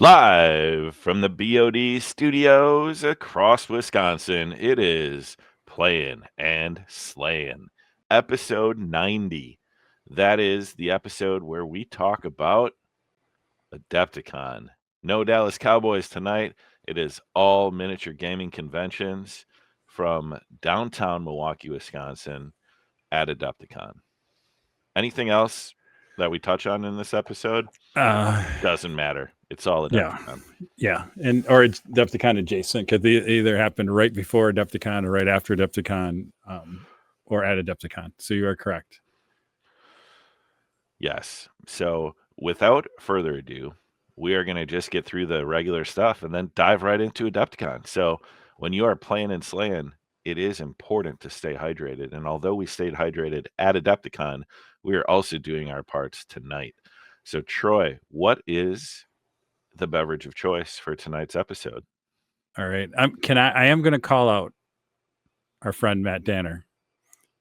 Live from the BoD studios across Wisconsin, it is Playin and Slayin, episode 90. That is the episode where we talk about Adepticon. No Dallas Cowboys tonight. It is all miniature gaming conventions from downtown Milwaukee, Wisconsin at Adepticon. Anything else that we touch on in this episode? Doesn't matter. It's all Adepticon. Yeah, or it's Adepticon adjacent because they either happened right before Adepticon or right after Adepticon, or at Adepticon. So you are correct. Yes. So without further ado, we are going to just get through the regular stuff and then dive right into Adepticon. So when you are playing and slaying, it is important to stay hydrated. And although we stayed hydrated at Adepticon, we are also doing our parts tonight. So Troy, what is the beverage of choice for tonight's episode? All right. I am going to call out our friend Matt Danner,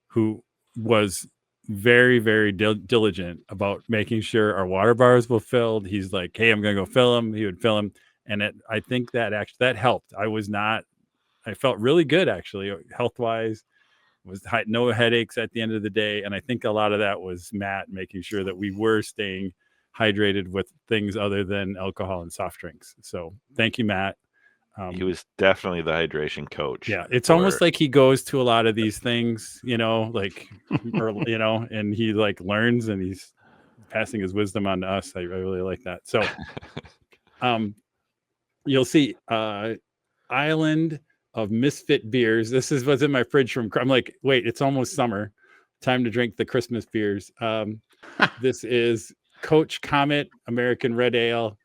who was very, very diligent about making sure our water bars were filled. He's like, hey, I'm going to go fill them. He would fill them. And I think that helped. I felt really good, actually, health-wise. No headaches at the end of the day. And I think a lot of that was Matt making sure that we were staying hydrated with things other than alcohol and soft drinks. So thank you, Matt. He was definitely the hydration coach. Yeah, it's almost like he goes to a lot of these things, like, and he like learns and he's passing his wisdom on to us. I really like that. So, you'll see, Island of Misfit beers. This is what's in my fridge I'm like, wait, it's almost summer. Time to drink the Christmas beers. This is Coach Comet American Red Ale.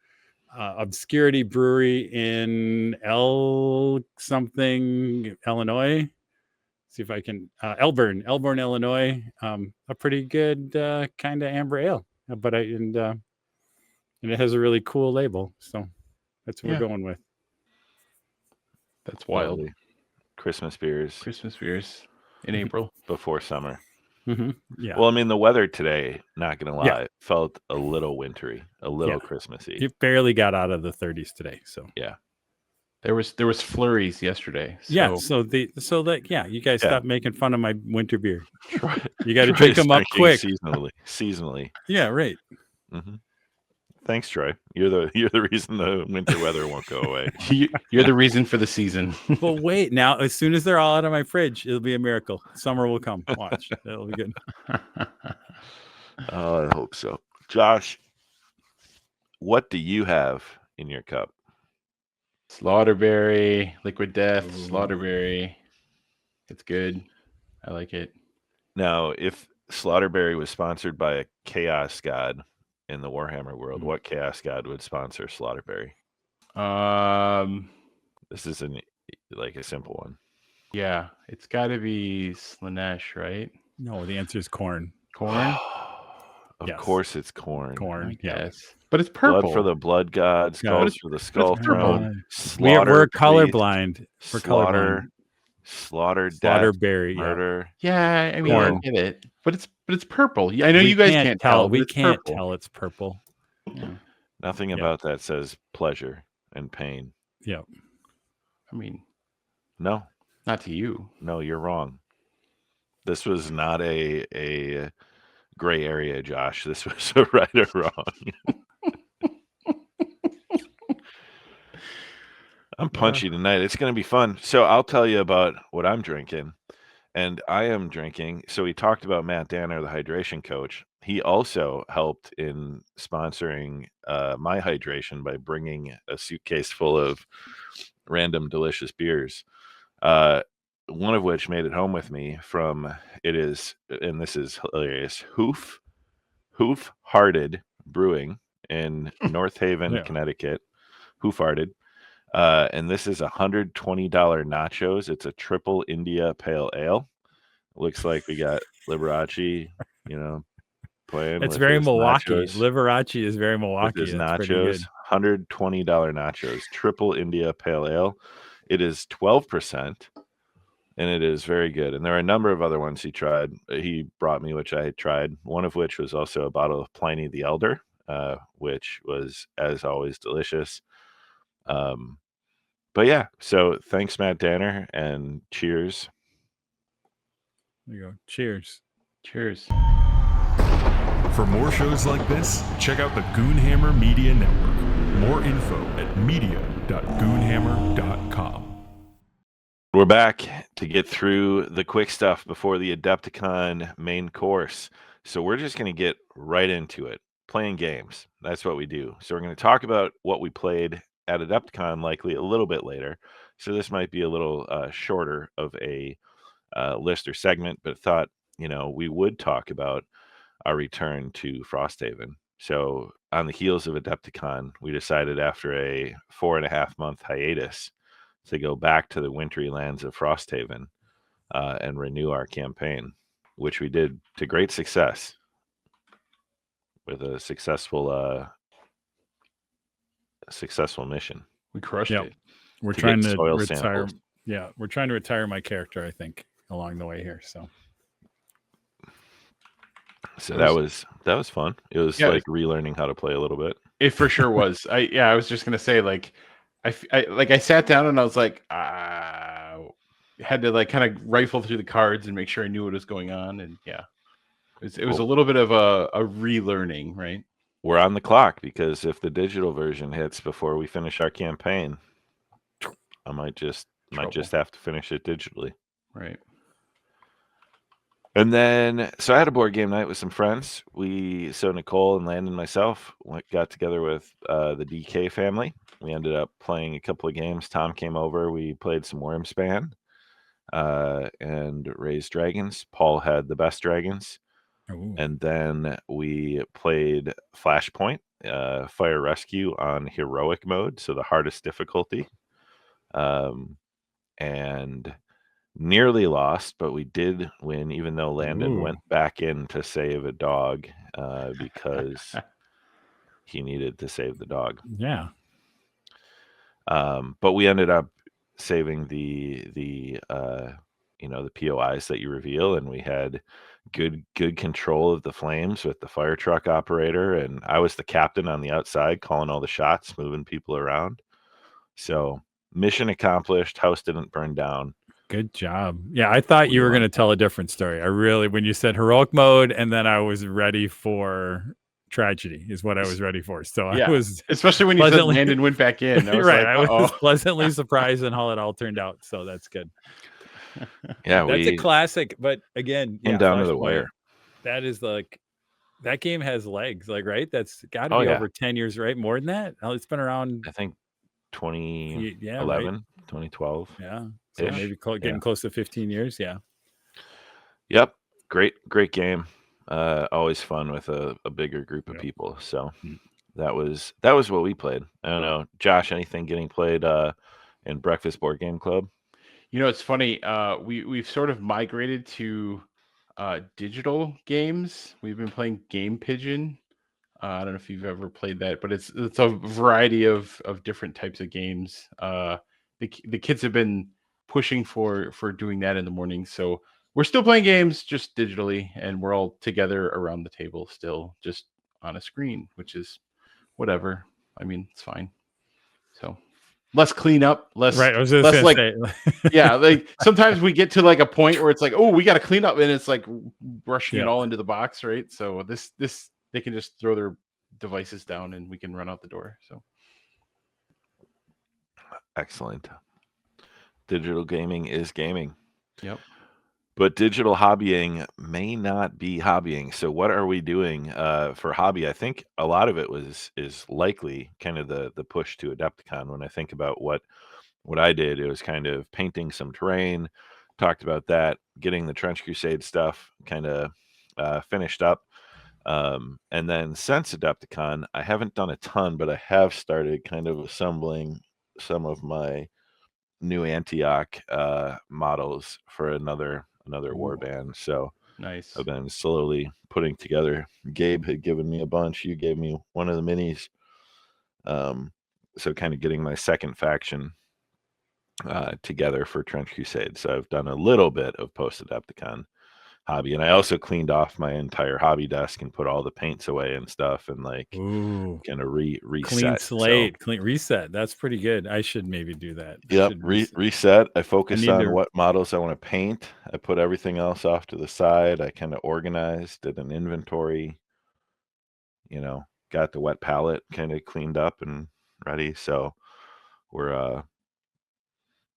Obscurity Brewery in Illinois. See if I can Elburn, Illinois. A pretty good kind of amber ale, but and it has a really cool label, so that's what we're going with. That's wild. Christmas beers in April before summer. Mm-hmm. Yeah. Well, I mean, the weather today, not gonna lie, felt a little wintry, a little Christmassy. It barely got out of the 30s today, so yeah. There was flurries yesterday. So. Yeah, you guys stop making fun of my winter beer. You got to drink them up quick. Seasonally. Yeah, right. Mm-hmm. Thanks, Troy. You're the reason the winter weather won't go away. You're the reason for the season. Well, wait. Now, as soon as they're all out of my fridge, it'll be a miracle. Summer will come. Watch. It'll be good. I hope so. Josh, what do you have in your cup? Slaughterberry, Liquid Death, Slaughterberry. It's good. I like it. Now, if Slaughterberry was sponsored by a chaos god in the Warhammer world, what chaos god would sponsor Slaughterberry? This is a simple one. Yeah, it's got to be Slanesh, right? No, the answer is corn. Corn? Of course it's corn. Corn, yes. But it's purple. Blood for the blood god, skulls for the skull throne. We're colorblind. We're colorblind. Slaughterberry, murder. Yeah, I mean, I get it. But it's purple. I know you guys can't tell. We can't tell it's purple. Yeah. Nothing about that says pleasure and pain. Yeah. I mean, no. Not to you. No, you're wrong. This was not a gray area, Josh. This was a right or wrong. I'm punchy tonight. It's going to be fun. So I'll tell you about what I'm drinking. And I am drinking. So we talked about Matt Danner, the hydration coach. He also helped in sponsoring my hydration by bringing a suitcase full of random delicious beers. One of which made it home with me and this is hilarious, Hoof Hearted Brewing in North Haven, Connecticut. Hoof Hearted. And this is $120 nachos. It's a triple India pale ale. Looks like we got Liberace, playing. It's very Milwaukee. Nachos. Liberace is very Milwaukee. With his nachos, $120 nachos, triple India pale ale. It is 12%, and it is very good. And there are a number of other ones he brought me, which I had tried. One of which was also a bottle of Pliny the Elder, which was, as always, delicious. But yeah, so thanks, Matt Danner, and cheers. There you go. Cheers. Cheers. For more shows like this, check out the Goonhammer Media Network. More info at media.goonhammer.com. We're back to get through the quick stuff before the Adepticon main course. So we're just going to get right into it, playing games. That's what we do. So we're going to talk about what we played at Adepticon, likely a little bit later. So this might be a little shorter of a list or segment, but thought, we would talk about our return to Frosthaven. So on the heels of Adepticon, we decided after a 4.5-month hiatus to go back to the wintry lands of Frosthaven and renew our campaign, which we did to great success with a successful mission. We crushed Yep. it. We're To trying get to soil retire. samples. Yeah, we're trying to retire my character, I think, along the way here. So that was fun. It was like relearning how to play a little bit. It for sure was. I was just gonna say, like, I sat down and I was like, had to like kind of rifle through the cards and make sure I knew what was going on. And yeah, it was a little bit of a relearning, right? We're on the clock because if the digital version hits before we finish our campaign, I might just have to finish it digitally. Right. And then, so I had a board game night with some friends. So Nicole and Landon and myself got together with the DK family. We ended up playing a couple of games. Tom came over. We played some Wormspan and Raised Dragons. Paul had the best dragons. Ooh. And then we played Flashpoint, Fire Rescue on heroic mode, so the hardest difficulty. And nearly lost, but we did win, even though Landon went back in to save a dog because he needed to save the dog. Yeah. But we ended up saving the POIs that you reveal, and we had good control of the flames with the fire truck operator, and I was the captain on the outside calling all the shots, moving people around. So mission accomplished. House didn't burn down. Good job. Yeah, I thought you were going to tell a different story. When you said heroic mode, and then I was ready for tragedy is what I was ready for. So yeah, I was, especially when you said Landon went back in. I was right. Like, I was pleasantly surprised in how it all turned out. So that's good. Yeah, that's a classic. But again, came down to the wire. That is like, that game has legs, like, right? That's got to be over 10 years, right? More than that. It's been around, I think 2011, right? 2012. Yeah. So maybe getting close to 15 years. Yeah. Yep. Great game. Always fun with a bigger group of people. So that was what we played. I don't know, Josh, anything getting played in Breakfast Board Game Club? It's funny. We've sort of migrated to digital games. We've been playing Game Pigeon. I don't know if you've ever played that, but it's a variety of different types of games. The kids have been pushing for doing that in the morning, so we're still playing games just digitally, and we're all together around the table still, just on a screen, which is whatever. I mean, it's fine. So less cleanup, less right. I was just like say. Yeah, like sometimes we get to like a point where it's like, oh, we got to clean up, and it's like brushing it all into the box, right? So this they can just throw their devices down and we can run out the door. So excellent. Digital gaming is gaming. Yep. But digital hobbying may not be hobbying. So what are we doing for hobby? I think a lot of it is likely kind of the push to Adepticon. When I think about what I did, it was kind of painting some terrain, talked about that, getting the Trench Crusade stuff kind of finished up. And then since Adepticon, I haven't done a ton, but I have started kind of assembling some of my new Antioch models for another warband. So nice. I've been slowly putting together. Gabe had given me a bunch. You gave me one of the minis. So kind of getting my second faction together for Trench Crusade. So I've done a little bit of post Adepticon. hobby. And I also cleaned off my entire hobby desk and put all the paints away and stuff, and like Ooh, kind of reset. clean So, slate, clean reset. That's pretty good. I should maybe do that. I yep, should reset. reset. I focused need on to- what models I want to paint. I put everything else off to the side. I kind of organized, did an inventory, got the wet palette kind of cleaned up and ready. So we're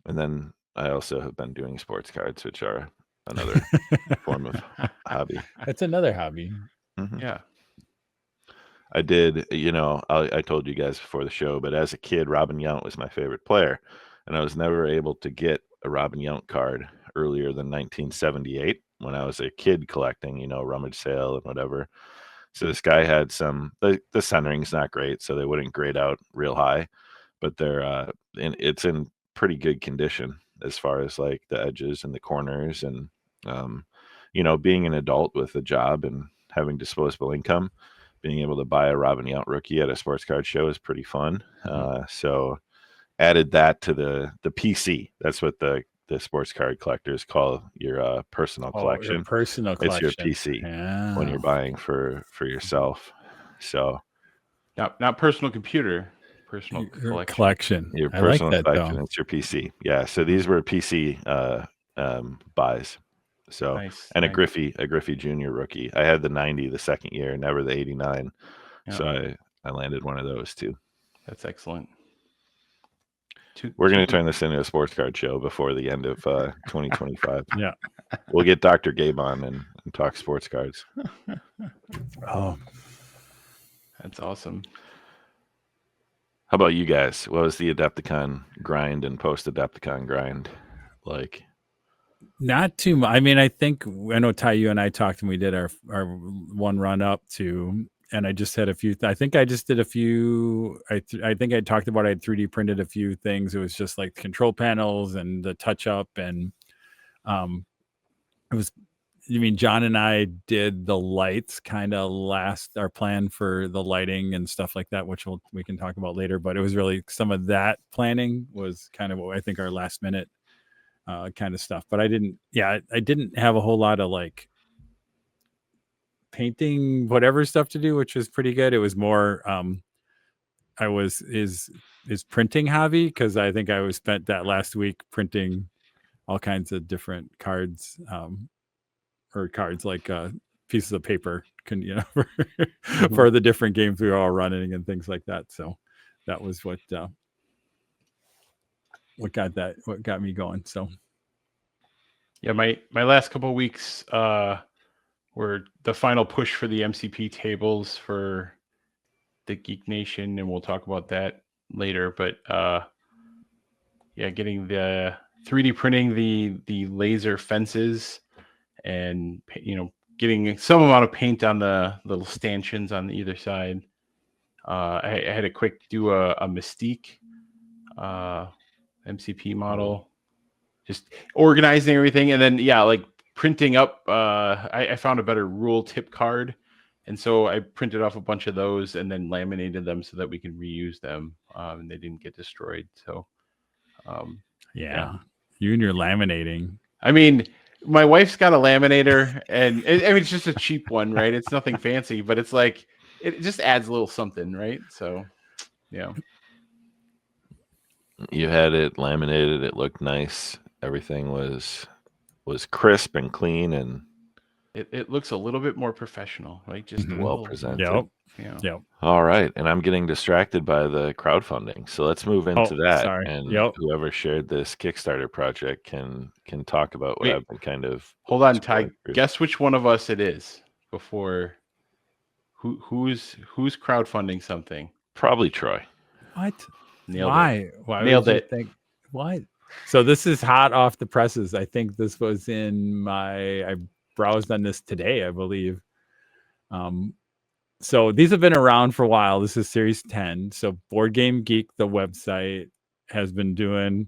and then I also have been doing sports cards, which are another form of hobby. That's another hobby. Mhm. Yeah. I did, I told you guys before the show, but as a kid, Robin Yount was my favorite player, and I was never able to get a Robin Yount card earlier than 1978 when I was a kid collecting, rummage sale and whatever. So this guy had the centering's not great, so they wouldn't grade out real high, but it's in pretty good condition as far as like the edges and the corners, and being an adult with a job and having disposable income, being able to buy a Robin Yount rookie at a sports card show is pretty fun. So added that to the PC. That's what the sports card collectors call your personal collection. Your personal It's collection. your PC when you're buying for yourself. So Not personal computer, personal Your collection. collection. your I like personal that collection, though. it's your PC. Yeah. So these were PC buys. So Nice. and nice. a Griffey Jr. rookie. I had the 90 the second year, never the 89. Yeah. So I landed one of those too. That's excellent. We're going to turn this into a sports card show before the end of 2025. Yeah. We'll get Dr. Gabe on and talk sports cards. Oh, That's awesome. How about you guys? What was the Adepticon grind and post-Adepticon grind like? not too much. I mean, I know Ty, you and I talked and we did our one run up to, and I just had a few. I think I just did a few. I think I talked about I had 3D printed a few things. It was just like control panels and the touch up, and it was. You mean John and I did the lights kind of our plan for the lighting and stuff like that, which we can talk about later. But it was really some of that planning was kind of what I think our last minute kind of stuff. But I didn't have a whole lot of like painting whatever stuff to do, which was pretty good. It was more I was is printing hobby, because I think I was spent that last week printing all kinds of different cards, or cards like pieces of paper for the different games we were all running and things like that. So that was what got me going. So Yeah, my last couple of weeks were the final push for the MCP tables for the Geek Nation, and we'll talk about that later. But getting the 3D printing the laser fences, and getting some amount of paint on the little stanchions on either side. I had a quick do a Mystique MCP model, just organizing everything, and then like printing up. I found a better rule tip card, and so I printed off a bunch of those and then laminated them so that we can reuse them, and they didn't get destroyed. So you and your laminating. I mean, my wife's got a laminator, and it's just a cheap one, right? It's nothing fancy, but it's like it just adds a little something, right? So yeah. You had it laminated, it looked nice. Everything was crisp and clean, and it looks a little bit more professional, right? Just well presented. Yep. All right, and I'm getting distracted by the crowdfunding, so let's move into that. Sorry. And Yep. whoever shared this Kickstarter project can talk about what I've been kind of. Hold on, Ty. Guess which one of us it is before. Who's crowdfunding something? Probably Troy. What? Nailed Why? it. Why Nailed would you it. think what? So this is hot off the presses. I think this was I browsed on this today, I believe. So these have been around for a while. This is Series 10. So Board Game Geek, the website, has been doing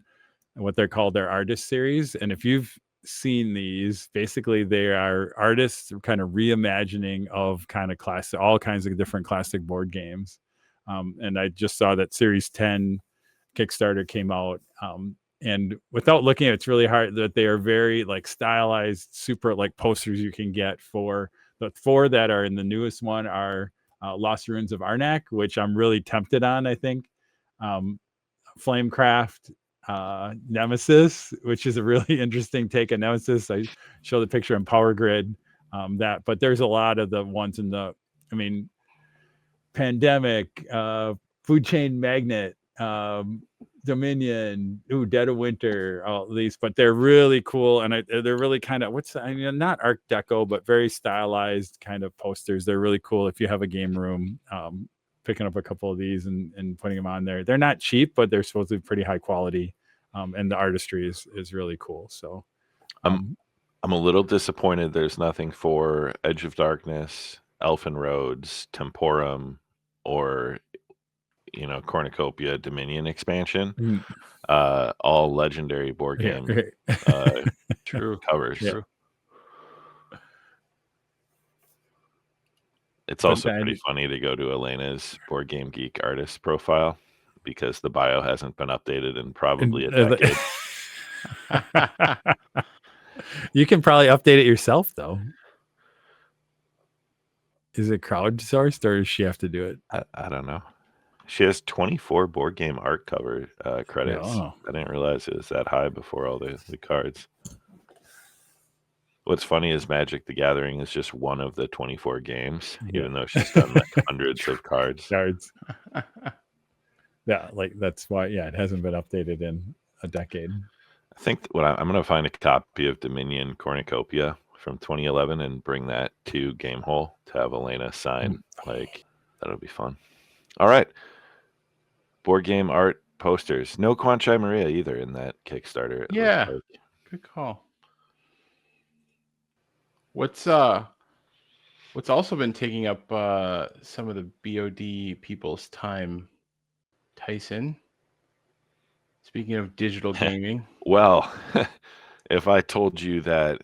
what they're called their artist series. And if you've seen these, basically they are artists kind of reimagining of kind of classic, all kinds of different classic board games. And I just saw that Series 10 Kickstarter came out. and without looking at it, it's really hard that they are very like stylized, super like posters you can get for the 4 that are in the newest one are Lost Ruins of Arnak, which I'm really tempted on. I think Flamecraft, Nemesis, which is a really interesting take on Nemesis. I show the picture in Power Grid. But there's a lot of the ones in the, I mean, Pandemic, Food Chain Magnet, Dominion, Dead of Winter, all these, but they're really cool, and they're really kind of not Art Deco, but very stylized kind of posters. They're really cool if you have a game room. Picking up a couple of these and putting them on there. They're not cheap, but they're supposed to be pretty high quality, and the artistry is really cool. So, I'm a little disappointed. There's nothing for Edge of Darkness, Elfin Roads, Temporum, or Cornucopia Dominion expansion. All legendary board game True covers. Yeah. True. It's also pretty funny to go to Elena's Board Game Geek artist profile because the bio hasn't been updated in probably a decade. You can probably update it yourself, though. Is it crowdsourced, or does she have to do it? I don't know. She has 24 board game art cover credits. Oh. I didn't realize it was that high before all the cards. What's funny is Magic the Gathering is just one of the 24 games, even though she's done like hundreds of cards. Yeah, like that's why. Yeah, it hasn't been updated in a decade. I think I'm going to find a copy of Dominion Cornucopia from 2011 and bring that to Gamehole to have Elena sign. Like, that'll be fun. All right. Board game art posters. No Quanchai Maria either in that Kickstarter. Yeah. Good call. What's also been taking up some of the BoD people's time, Tyson? Speaking of digital gaming. Well, if I told you that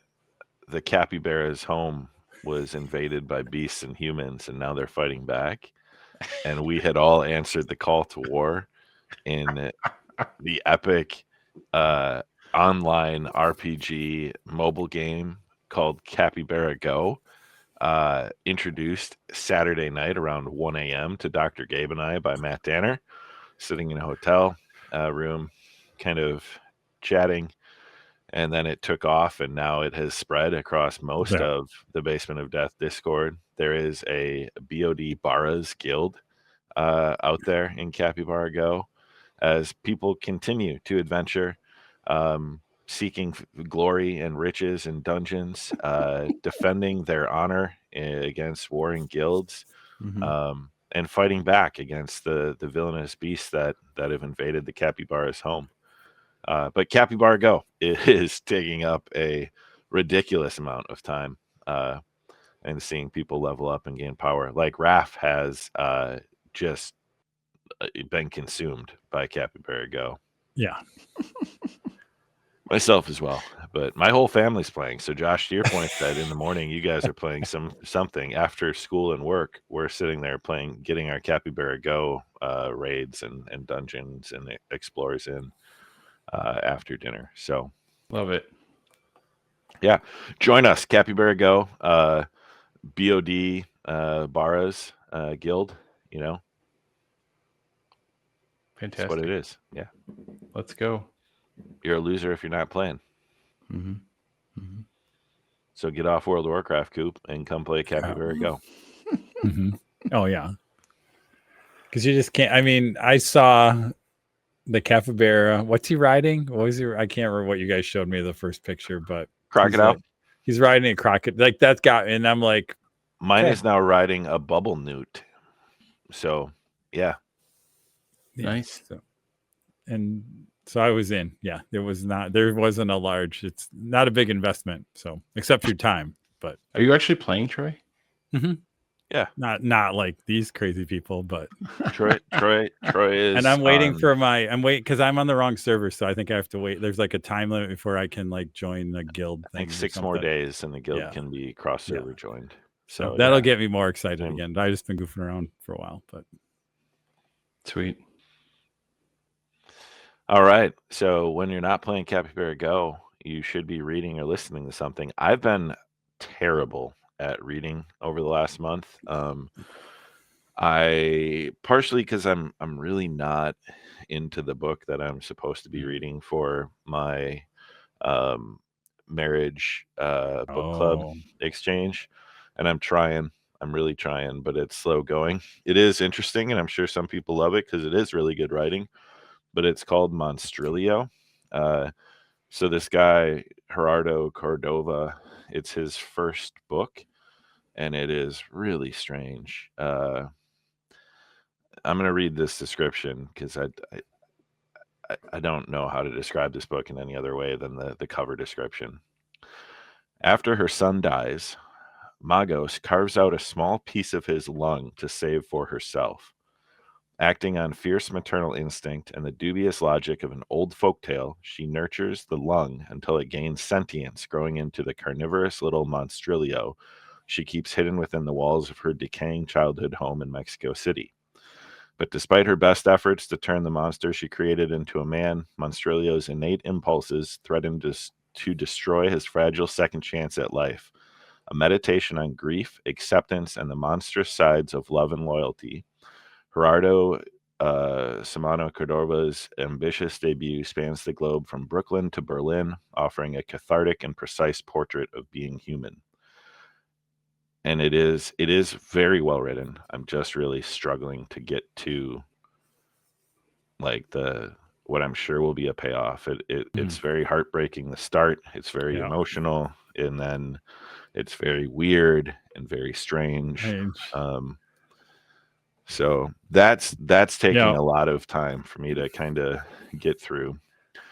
the capybara's home was invaded by beasts and humans and now they're fighting back, and we had all answered the call to war in the epic online RPG mobile game called Capybara Go, introduced Saturday night around 1 a.m. to Dr. Gabe and I by Matt Danner, sitting in a hotel room, kind of chatting, and then it took off, and now it has spread across most of the Basement of Death Discord. There is a BoD Barras guild out there in Capybara Go as people continue to adventure, seeking glory and riches in dungeons, defending their honor against warring guilds, and fighting back against the villainous beasts that have invaded the capybara's home. But Capybara Go is taking up a ridiculous amount of time and seeing people level up and gain power. Like Raph has just been consumed by Capybara Go. Yeah. Myself as well, but my whole family's playing. So Josh, to your point that in the morning you guys are playing something after school and work, we're sitting there playing, getting our Capybara Go raids and dungeons and explorers in after dinner. So love it. Yeah, join us, Capybara Go, BoD Barras guild. Fantastic. That's what it is. Yeah, let's go. You're a loser if you're not playing. So get off World of Warcraft, Coop, and come play Capybara Go. Oh yeah, because you just can't. I mean, I saw the capybara. What's he riding? What was he? I can't remember what you guys showed me the first picture, but crocodile. He's riding a crocodile. Like that's got, and I'm like, mine is now riding a bubble newt. So yeah, nice. So I was in. Yeah, there wasn't a large. It's not a big investment. So except for your time. But are you actually playing, Troy? Yeah, not like these crazy people, but Troy is. And I'm waiting because I'm on the wrong server, so I think I have to wait. There's like a time limit before I can like join the guild. I think 6 more days, and the guild can be cross server joined. So that'll get me more excited again. I've just been goofing around for a while, but sweet. All right. So when you're not playing Capybara Go, you should be reading or listening to something. I've been terrible at reading over the last month. I partially because I'm really not into the book that I'm supposed to be reading for my um, marriage book club Oh, exchange, and I'm really trying, but it's slow going. It is interesting, and I'm sure some people love it because it is really good writing. But it's called Monstrilio. Uh, so this guy Gerardo Cordova, it's his first book, and it is really strange. I'm going to read this description because I don't know how to describe this book in any other way than the cover description. After her son dies, Magos carves out a small piece of his lung to save for herself. Acting on fierce maternal instinct and the dubious logic of an old folktale, she nurtures the lung until it gains sentience, growing into the carnivorous little Monstrilio she keeps hidden within the walls of her decaying childhood home in Mexico City. But despite her best efforts to turn the monster she created into a man, Monstrilio's innate impulses threaten to destroy his fragile second chance at life. A meditation on grief, acceptance, and the monstrous sides of love and loyalty. Gerardo Samano Cordova's ambitious debut spans the globe from Brooklyn to Berlin, offering a cathartic and precise portrait of being human. And it is very well written. I'm just really struggling to get to like what I'm sure will be a payoff. It's very heartbreaking to start. It's very yeah. emotional, and then it's very weird and very strange. Strange. So that's taking Yeah. a lot of time for me to kind of get through.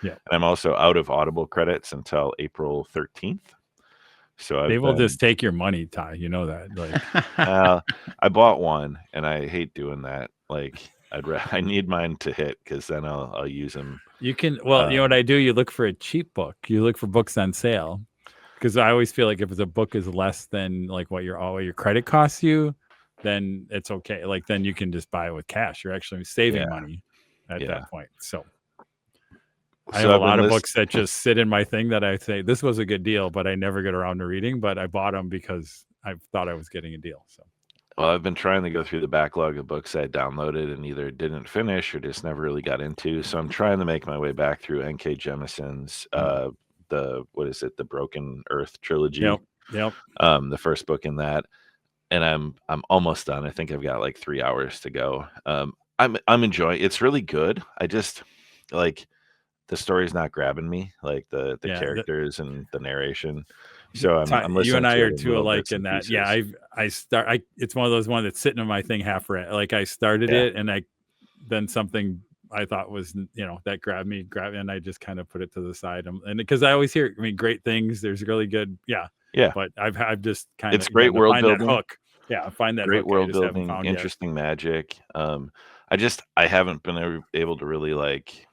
Yeah. And I'm also out of Audible credits until April 13th. So They will just take your money, Ty. You know that. Like, I bought one, and I hate doing that. Like, I need mine to hit because then I'll use them. you can, well, you know what I do? You look for a cheap book. You look for books on sale. Because I always feel like if a book is less than like what your credit costs you, then it's okay. Like then you can just buy it with cash. You're actually saving money at that point. So I have a lot of books that just sit in my thing that I say this was a good deal, but I never get around to reading. But I bought them because I thought I was getting a deal. So Well, I've been trying to go through the backlog of books I downloaded and either didn't finish or just never really got into. So I'm trying to make my way back through N.K. Jemison's the Broken Earth trilogy. Yep. The first book in that, and I'm almost done. I think I've got like 3 hours to go. I'm enjoying. It's really good. I just like the story's not grabbing me, like the characters and the narration. So I'm listening. You and I to are it in too little alike bits and in that. pieces. Yeah, it's one of those ones that's sitting in my thing half read. Like I started it and then something I thought was, that grabbed me, and I just kind of put it to the side. And because I always hear, great things. There's really good, yeah. But I've just kind of, it's great world building. Hook. Yeah, find that great hook. world building, interesting magic. I haven't been able to really like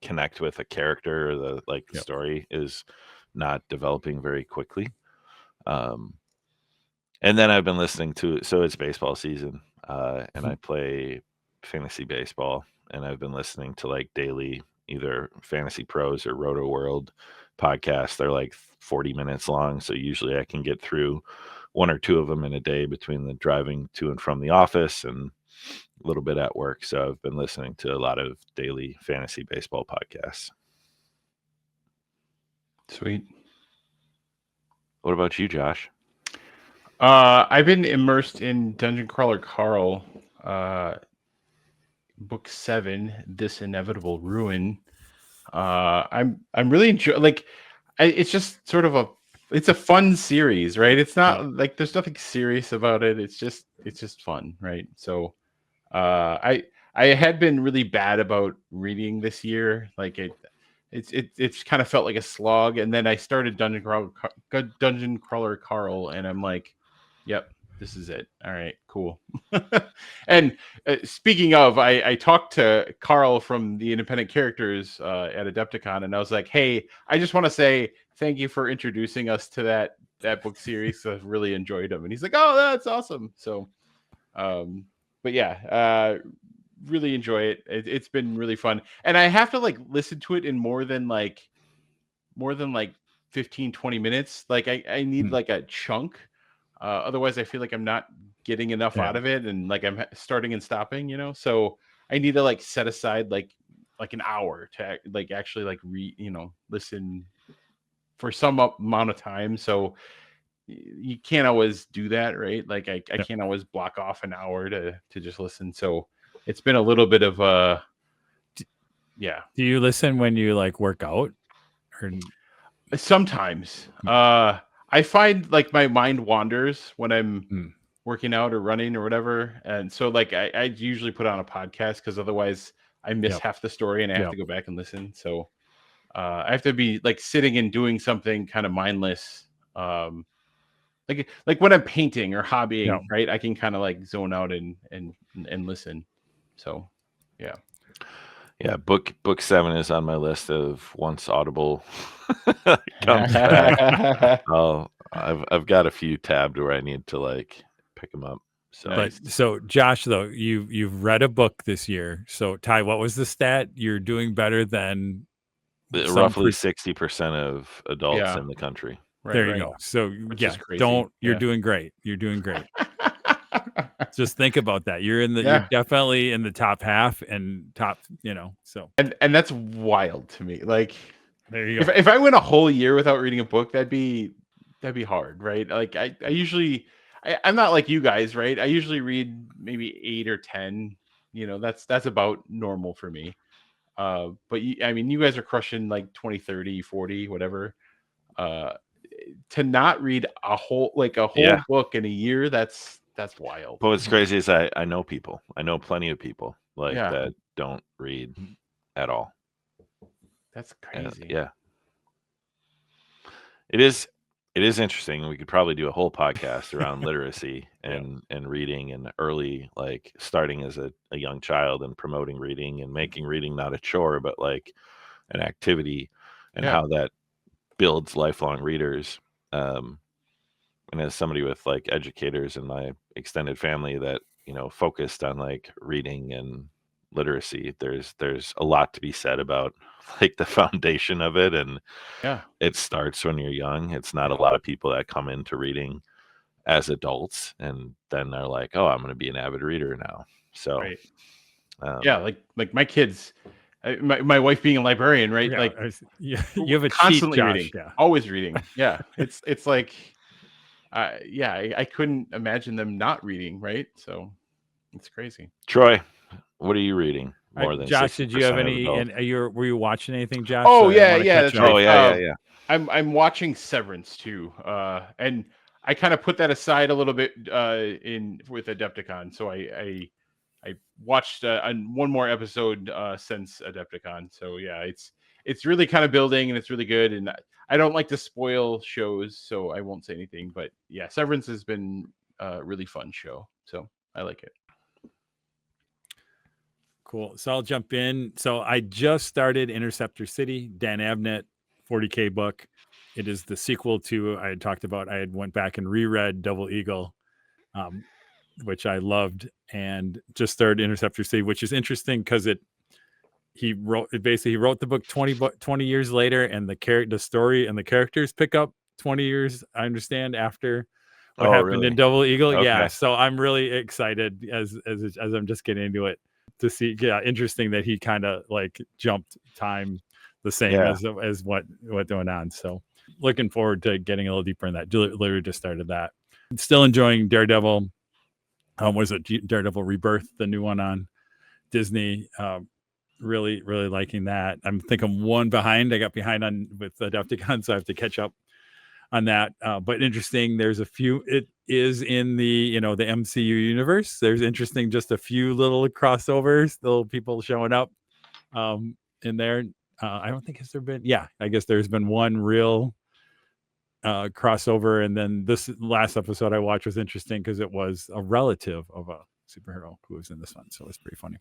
connect with a character. Or the story is not developing very quickly. And then I've been listening to, so it's baseball season, and I play fantasy baseball, and I've been listening to like daily either Fantasy Pros or Roto World podcasts. They're like 40 minutes long, so usually I can get through one or two of them in a day between the driving to and from the office and a little bit at work. So I've been listening to a lot of daily fantasy baseball podcasts. Sweet. What about you, Josh? I've been immersed in Dungeon Crawler Carl, book 7, This Inevitable Ruin. I'm really enjoying. Like, it's just sort of it's a fun series, right? It's not like there's nothing serious about it. It's just fun, right? So, I had been really bad about reading this year. Like it's kind of felt like a slog, and then I started Dungeon Crawler Carl, and I'm like, yep, this is it. All right, cool. And speaking of, I talked to Carl from the Independent Characters at Adepticon, and I was like, hey, I just want to say thank you for introducing us to that book series. I've really enjoyed them. And he's like, oh, that's awesome. So, but yeah, really enjoy it. It's been really fun, and I have to like listen to it in more than like 15, 20 minutes. Like I need like a chunk. Otherwise I feel like I'm not getting enough out of it, and like I'm starting and stopping, so I need to like set aside like an hour to like actually like listen for some amount of time. So you can't always do that, right? Like I can't always block off an hour to just listen. So it's been a little bit of Do you listen when you like work out? Or sometimes I find like my mind wanders when I'm working out or running or whatever, and so like I usually put on a podcast, because otherwise I miss half the story and I have to go back and listen. So I have to be like sitting and doing something kind of mindless, like when I'm painting or hobbying, right? I can kind of like zone out and listen. So yeah, book 7 is on my list of once Audible comes back. I've got a few tabbed where I need to like pick them up. So, so Josh, though, you've read a book this year. So Ty, what was the stat? You're doing better than roughly 60% of adults in the country. Right, there you go. So you're doing great. You're doing great. Just think about that. You're you're definitely in the top half and top, so. And that's wild to me. Like, there you go. If I went a whole year without reading a book, that'd be hard, right? Like I usually, I'm not like you guys, right? I usually read maybe 8 or 10, that's about normal for me. But you guys are crushing like 20, 30, 40, whatever. To not read a whole book in a year, that's wild. But what's crazy is I know people. I know plenty of people like that don't read at all. That's crazy. It is interesting. We could probably do a whole podcast around literacy and reading, and early, like starting as a young child and promoting reading and making reading not a chore, but like an activity, and how that builds lifelong readers. And as somebody with like educators in my extended family that, focused on like reading and literacy, there's a lot to be said about like the foundation of it. And it starts when you're young. It's not a lot of people that come into reading as adults and then they're like, oh, I'm going to be an avid reader now. So like my kids, my wife being a librarian, right? You have a constantly cheat, Josh, reading, always reading. It's like I couldn't imagine them not reading, right? So it's crazy. Troy, what are you reading more than Josh? Did you have any? And were you watching anything, Josh? Oh that's right. Oh yeah. I'm watching Severance too, and I kind of put that aside a little bit with Adepticon. So I watched one more episode since Adepticon. So it's really kind of building, and it's really good. And I don't like to spoil shows, so I won't say anything. But Severance has been a really fun show, so I like it. Cool. So I'll jump in. So I just started Interceptor City, Dan Abnett, 40K book. It is the sequel to, I had talked about, I had went back and reread Double Eagle, which I loved, and just started Interceptor City, which is interesting because he wrote the book 20 years later, and the story and the characters pick up 20 years, I understand, after what happened in Double Eagle. Okay. Yeah. So I'm really excited as I'm just getting into it to see. Yeah. Interesting that he kind of like jumped time the same as what going on. So looking forward to getting a little deeper in that. Literally just started that. Still enjoying Daredevil. Was it Daredevil Rebirth, the new one on Disney? Really, really liking that. I think I'm one behind. I got behind with Adepticon, so I have to catch up on that. But interesting. There's a few. It is in the the MCU universe. There's interesting, just a few little crossovers, little people showing up in there. I don't think has there been. Yeah, I guess there's been one real crossover, and then this last episode I watched was interesting because it was a relative of a superhero who was in this one, so it was pretty funny.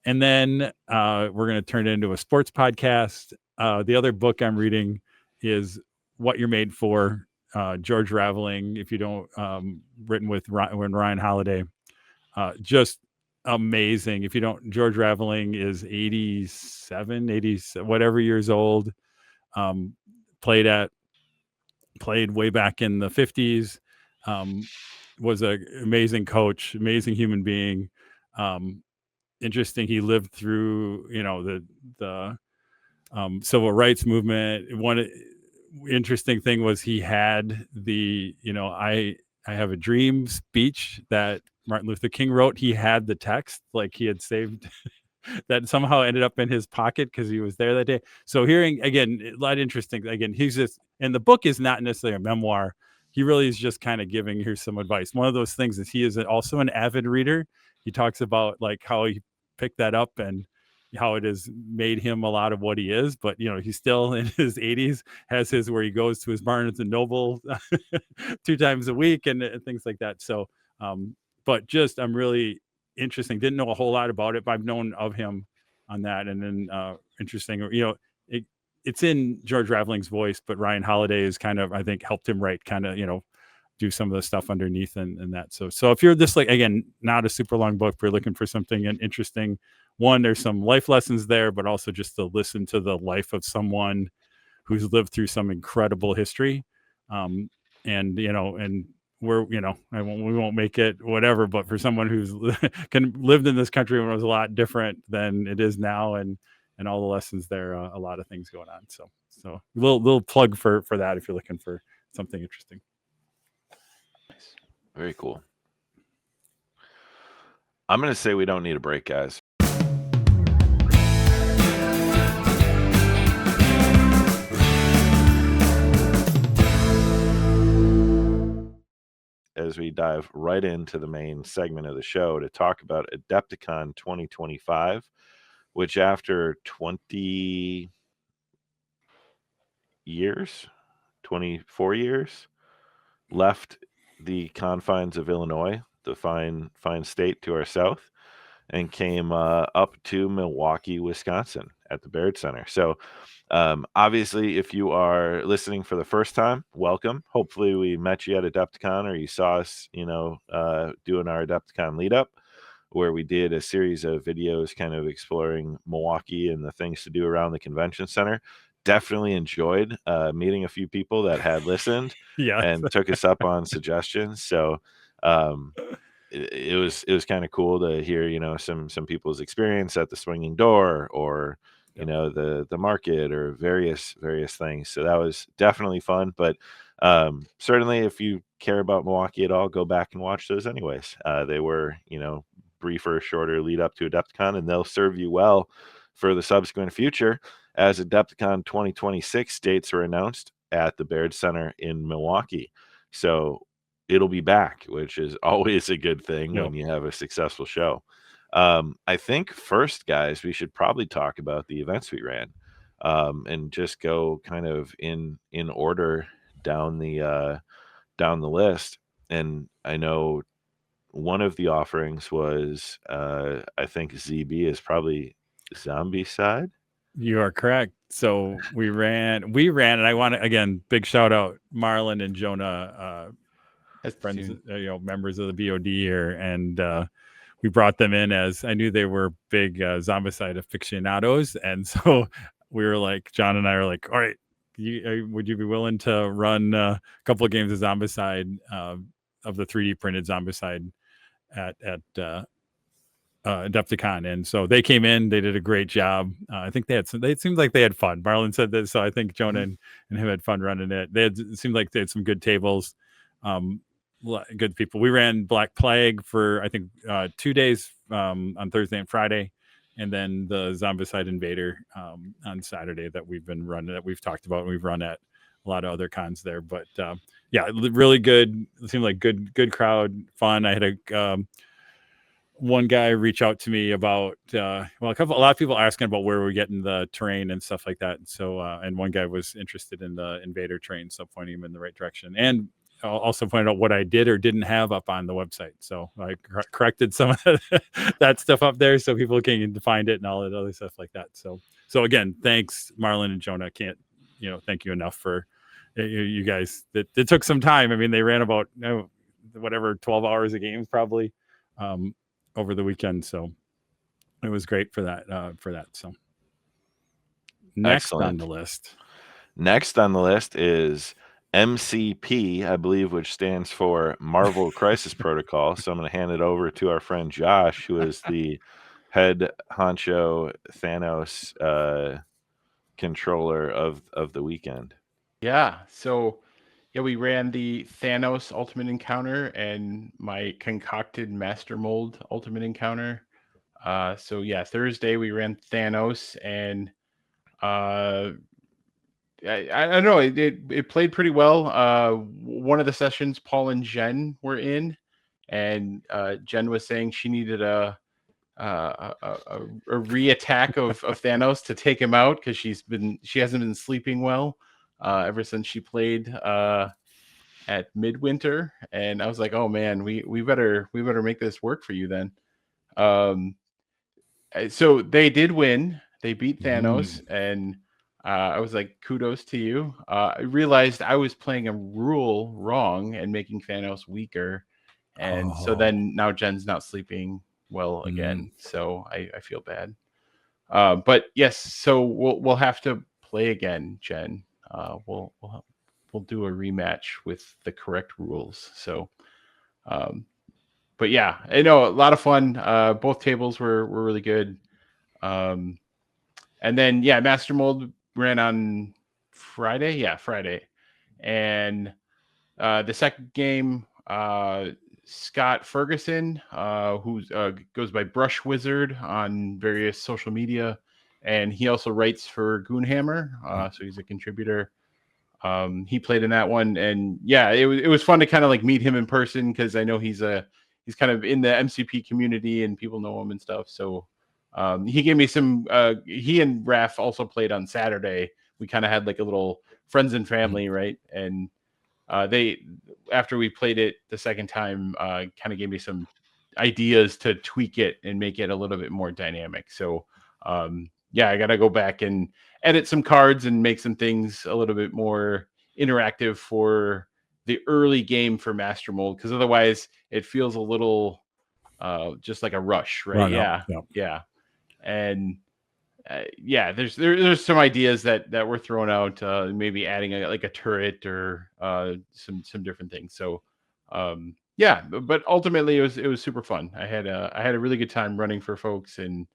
And then we're going to turn it into a sports podcast. The other book I'm reading is What You're Made For, George Raveling, if you don't, written with Ryan Holiday. Just amazing. If you don't, George Raveling is 87, 80, whatever years old. Played way back in the 50s. Was an amazing coach, amazing human being. Interesting. He lived through, the civil rights movement. One interesting thing was he had the, I have a dream speech that Martin Luther King wrote. He had the text, like he had saved that somehow ended up in his pocket because he was there that day. So hearing, again, a lot of interesting. Again, he's just, and the book is not necessarily a memoir. He really is just kind of giving, here's some advice. One of those things is he is also an avid reader. He talks about like how he picked that up and how it has made him a lot of what he is. But, he's still in his 80s, has his, where he goes to his Barnes and Noble 2 times a week and things like that. So, but just, I'm really interesting. Didn't know a whole lot about it, but I've known of him on that. And then interesting, it's in George Raveling's voice, but Ryan Holiday is kind of, I think, helped him write, kind of, do some of the stuff underneath and that. So if you're this, like, again, not a super long book, but you're looking for something interesting, one, there's some life lessons there, but also just to listen to the life of someone who's lived through some incredible history. And we're, we won't make it whatever, but for someone who's lived in this country when it was a lot different than it is now, and all the lessons there, a lot of things going on. So little plug for that if you're looking for something interesting. Very cool. I'm going to say we don't need a break, guys. As we dive right into the main segment of the show to talk about Adepticon 2025, which after 24 years, left the confines of Illinois, the fine state to our south, and came up to Milwaukee, Wisconsin at the Baird Center. So obviously, if you are listening for the first time, welcome. Hopefully we met you at Adepticon, or you saw us, doing our Adepticon lead up, where we did a series of videos kind of exploring Milwaukee and the things to do around the convention center. Definitely enjoyed meeting a few people that had listened and took us up on suggestions. So it was kind of cool to hear, some people's experience at the swinging door, or the market, or various things. So that was definitely fun. But certainly, if you care about Milwaukee at all, go back and watch those anyways. They were briefer, shorter lead up to Adepticon, and they'll serve you well for the subsequent future, as Adepticon 2026 dates were announced at the Baird Center in Milwaukee. So it'll be back, which is always a good thing when you have a successful show. I think first, guys, we should probably talk about the events we ran, and just go kind of in order down the list. And I know one of the offerings was, I think ZB is probably Zombie Side. You are correct. So we ran, and I want to, again, big shout out Marlon and Jonah, friends, members of the BoD here. And we brought them in, as I knew they were big Zombicide aficionados. And so we were like, John and I were like, all right, would you be willing to run a couple of games of Zombicide, of the 3D printed Zombicide at Adepticon? And so they came in, they did a great job. I think it seemed like they had fun. Marlon said this, so I think Jonah and him had fun running it. It seemed like they had some good tables, good people. We ran Black Plague for, I think, 2 days, on Thursday and Friday, and then the Zombicide Invader on Saturday that we've been running, that we've talked about, and we've run at a lot of other cons there. But really good. It seemed like good crowd, fun. I had one guy reach out to me about a lot of people asking about where we're getting the terrain and stuff like that. So and one guy was interested in the Invader train, so pointing him in the right direction, and also pointed out what I did or didn't have up on the website. So I corrected some of that stuff up there, so people can find it and all that other stuff like that. So again, thanks Marlon and Jonah. Can't thank you enough for you guys. It took some time. I mean, they ran about 12 hours of games probably. over the weekend, so it was great for that. So next on Excellent. the list. Next on the list is MCP, I believe, which stands for Marvel Crisis Protocol. So I'm going to hand it over to our friend Josh, who is the head honcho Thanos controller of the weekend. Yeah. So, yeah, we ran the Thanos Ultimate Encounter and my concocted MasterMold Ultimate Encounter. So yeah, Thursday we ran Thanos, and I don't know, it played pretty well. One of the sessions Paul and Jen were in, and Jen was saying she needed a re-attack of Thanos to take him out because she hasn't been sleeping well ever since she played at Midwinter, and I was like, oh man, we better make this work for you then. So they did win. They beat Thanos, and I was like, kudos to you. I realized I was playing a rule wrong and making Thanos weaker, and so then now Jen's not sleeping well again. So I feel bad. But yes, so we'll have to play again, Jen. We'll do a rematch with the correct rules. So, but yeah, I know, a lot of fun. Both tables were really good. And then yeah, MasterMold ran on Friday. Yeah, Friday. And the second game, Scott Ferguson, who goes by Brush Wizard on various social media, and he also writes for Goonhammer, so he's a contributor. He played in that one, and yeah, it was fun to kind of like meet him in person, because I know he's kind of in the MCP community and people know him and stuff. So he gave me some. He and Raph also played on Saturday. We kind of had like a little friends and family, right? And they, after we played it the second time, kind of gave me some ideas to tweak it and make it a little bit more dynamic. So yeah, I got to go back and edit some cards and make some things a little bit more interactive for the early game for MasterMold, because otherwise it feels a little just like a rush, right? Yeah. And yeah, there's some ideas that were thrown out, maybe adding like a turret or some different things. So yeah, but ultimately it was super fun. I had a really good time running for folks, and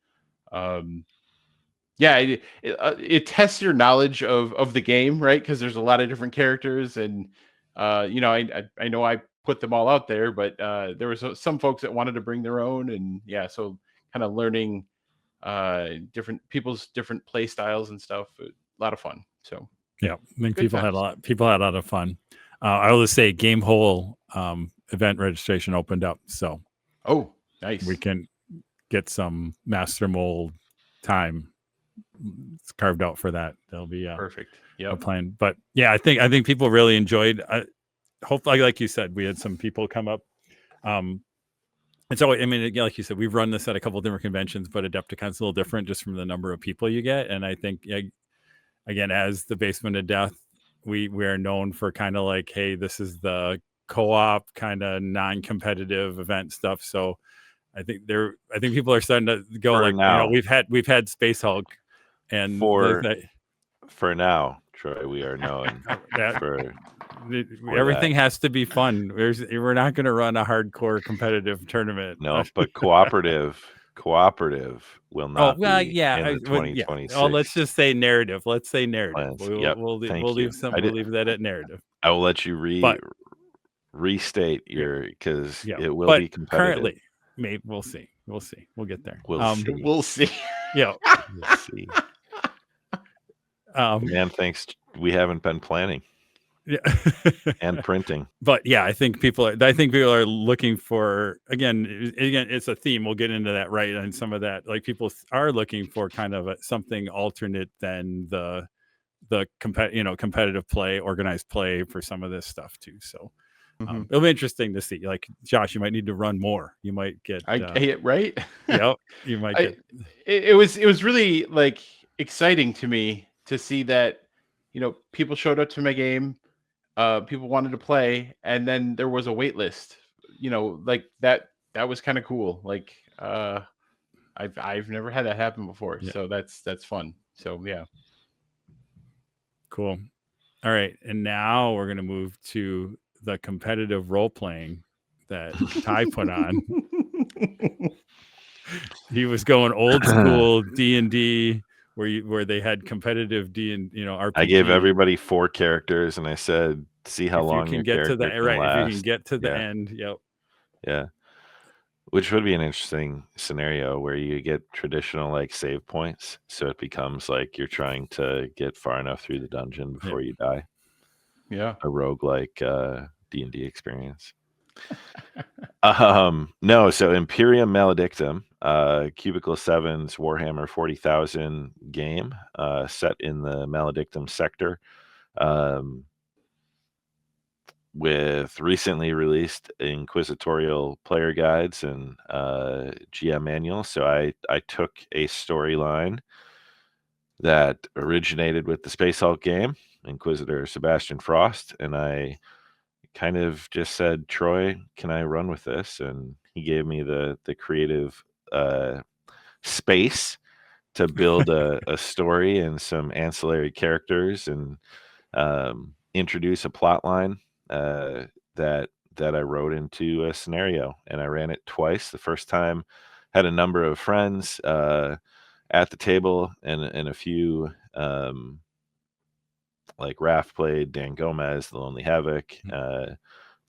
yeah, it tests your knowledge of the game, right? Because there's a lot of different characters, and you know, I know I put them all out there, but there was some folks that wanted to bring their own, and yeah, so kind of learning different people's different play styles and stuff. A lot of fun. So yeah, I think people had a lot of fun. I will just say Game Hole event registration opened up, so oh, nice, we can get some MasterMold time carved out for that. There'll be perfect. Yeah, plan. But yeah, I think people really enjoyed. Hopefully, like you said, we had some people come up. It's always, I mean, like you said, we've run this at a couple of different conventions, but Adepticon's a little different just from the number of people you get. And I think, again, as the Basement of Death, we are known for kind of like, hey, this is the co-op kind of non-competitive event stuff. So I think people are starting to go for like, now. You know, we've had Space Hulk, and for now, Troy, we are known for. Everything has to be fun. We're not going to run a hardcore competitive tournament. No, but cooperative will not be in the 2026. Oh, let's just say narrative. Let's say narrative. We'll leave that at narrative. I will let you restate your, because it will be competitive. Currently, maybe we'll see. We'll get there. We'll see. Yeah, we'll see. Man, thanks. We haven't been planning. Yeah. And printing. But yeah, I think people are looking for, again, it's a theme. We'll get into that, right? And some of that, like, people are looking for kind of something alternate than the competitive play, organized play for some of this stuff too. So it'll be interesting to see. Like, Josh, you might need to run more. You might get right. Yep, you might get. It was really like exciting to me to see that, you know, people showed up to my game. People wanted to play, and then there was a wait list, you know, like that was kind of cool. Like, I've never had that happen before, Yeah. so that's fun. So yeah. Cool. All right, and now we're gonna move to the competitive role playing that Ty put on. He was going old school D&D, where they had competitive D and RPG. I gave everybody 4 characters, and I said, "See how if you long can your get to the character can right, if you can last." get to the Yeah. end, yep. Yeah. Which would be an interesting scenario where you get traditional like save points, so it becomes like you're trying to get far enough through the dungeon before you die. Yeah. A roguelike D&D experience. No, so Imperium Maledictum, Cubicle 7's Warhammer 40,000 game, set in the Maledictum sector. With recently released inquisitorial player guides and GM manuals. So I took a storyline that originated with the Space Hulk game, Inquisitor Sebastian Frost, and I kind of just said, "Troy, can I run with this?" And he gave me the creative space to build a story and some ancillary characters and introduce a plot line that I wrote into a scenario, and I ran it twice. The first time had a number of friends at the table, and a few like Raph played, Dan Gomez, the Lonely Havoc, the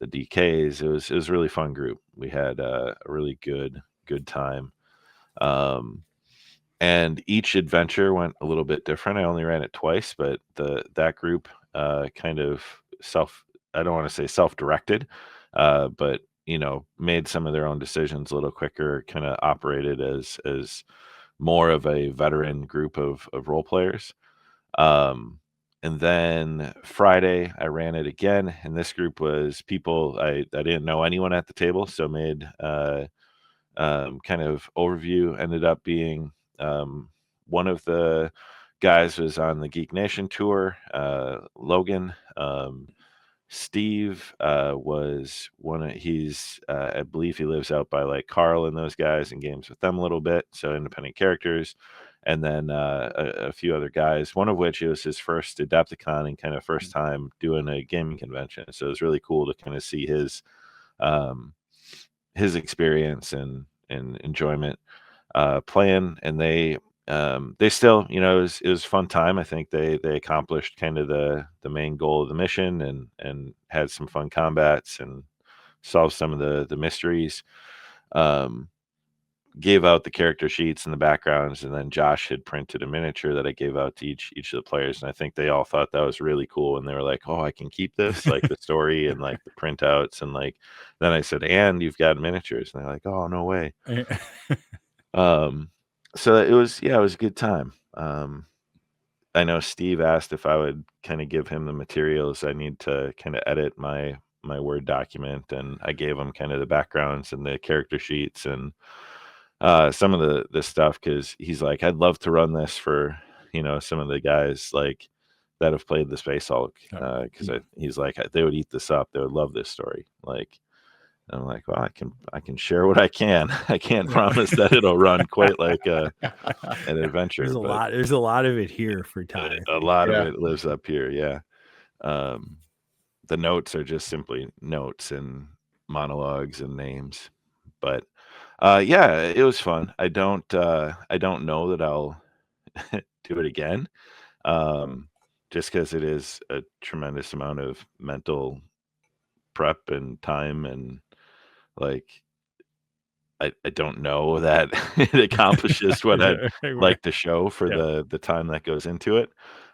DKs. It was a really fun group. We had a really good time. And each adventure went a little bit different. I only ran it twice, but that group kind of I don't want to say self-directed, but made some of their own decisions a little quicker, kind of operated as more of a veteran group of role players. And then Friday I ran it again, and this group was people I didn't know anyone at the table, so made kind of overview. Ended up being one of the guys was on the Geek Nation tour, Logan. Steve was I believe he lives out by like Carl and those guys and games with them a little bit, so independent characters. And then a few other guys, one of which it was his first Adepticon and kind of first time doing a gaming convention. So it was really cool to kind of see his experience and enjoyment playing. And they still, it was a fun time. I think they accomplished kind of the main goal of the mission and had some fun combats and solved some of the mysteries. Gave out the character sheets and the backgrounds, and then Josh had printed a miniature that I gave out to each of the players, and I think they all thought that was really cool, and they were like, "Oh, I can keep this," like the story and like the printouts, and like then I said, "And you've got miniatures," and they're like, "Oh, no way." So it was a good time. I know Steve asked if I would kind of give him the materials I need to kind of edit my Word document, and I gave him kind of the backgrounds and the character sheets and some of the stuff, because he's like, "I'd love to run this for some of the guys like that have played the Space Hulk," because he's like, they would eat this up, they would love this story. Like, I'm like, well, I can share what I can. I can't promise that it'll run quite like an adventure. There's a lot of it here for Ty. A lot of it lives up here. Yeah. The notes are just simply notes and monologues and names, but yeah, it was fun. I don't know that I'll do it again, just because it is a tremendous amount of mental prep and time, and like I don't know that it accomplishes what I'd like to show for the time that goes into it,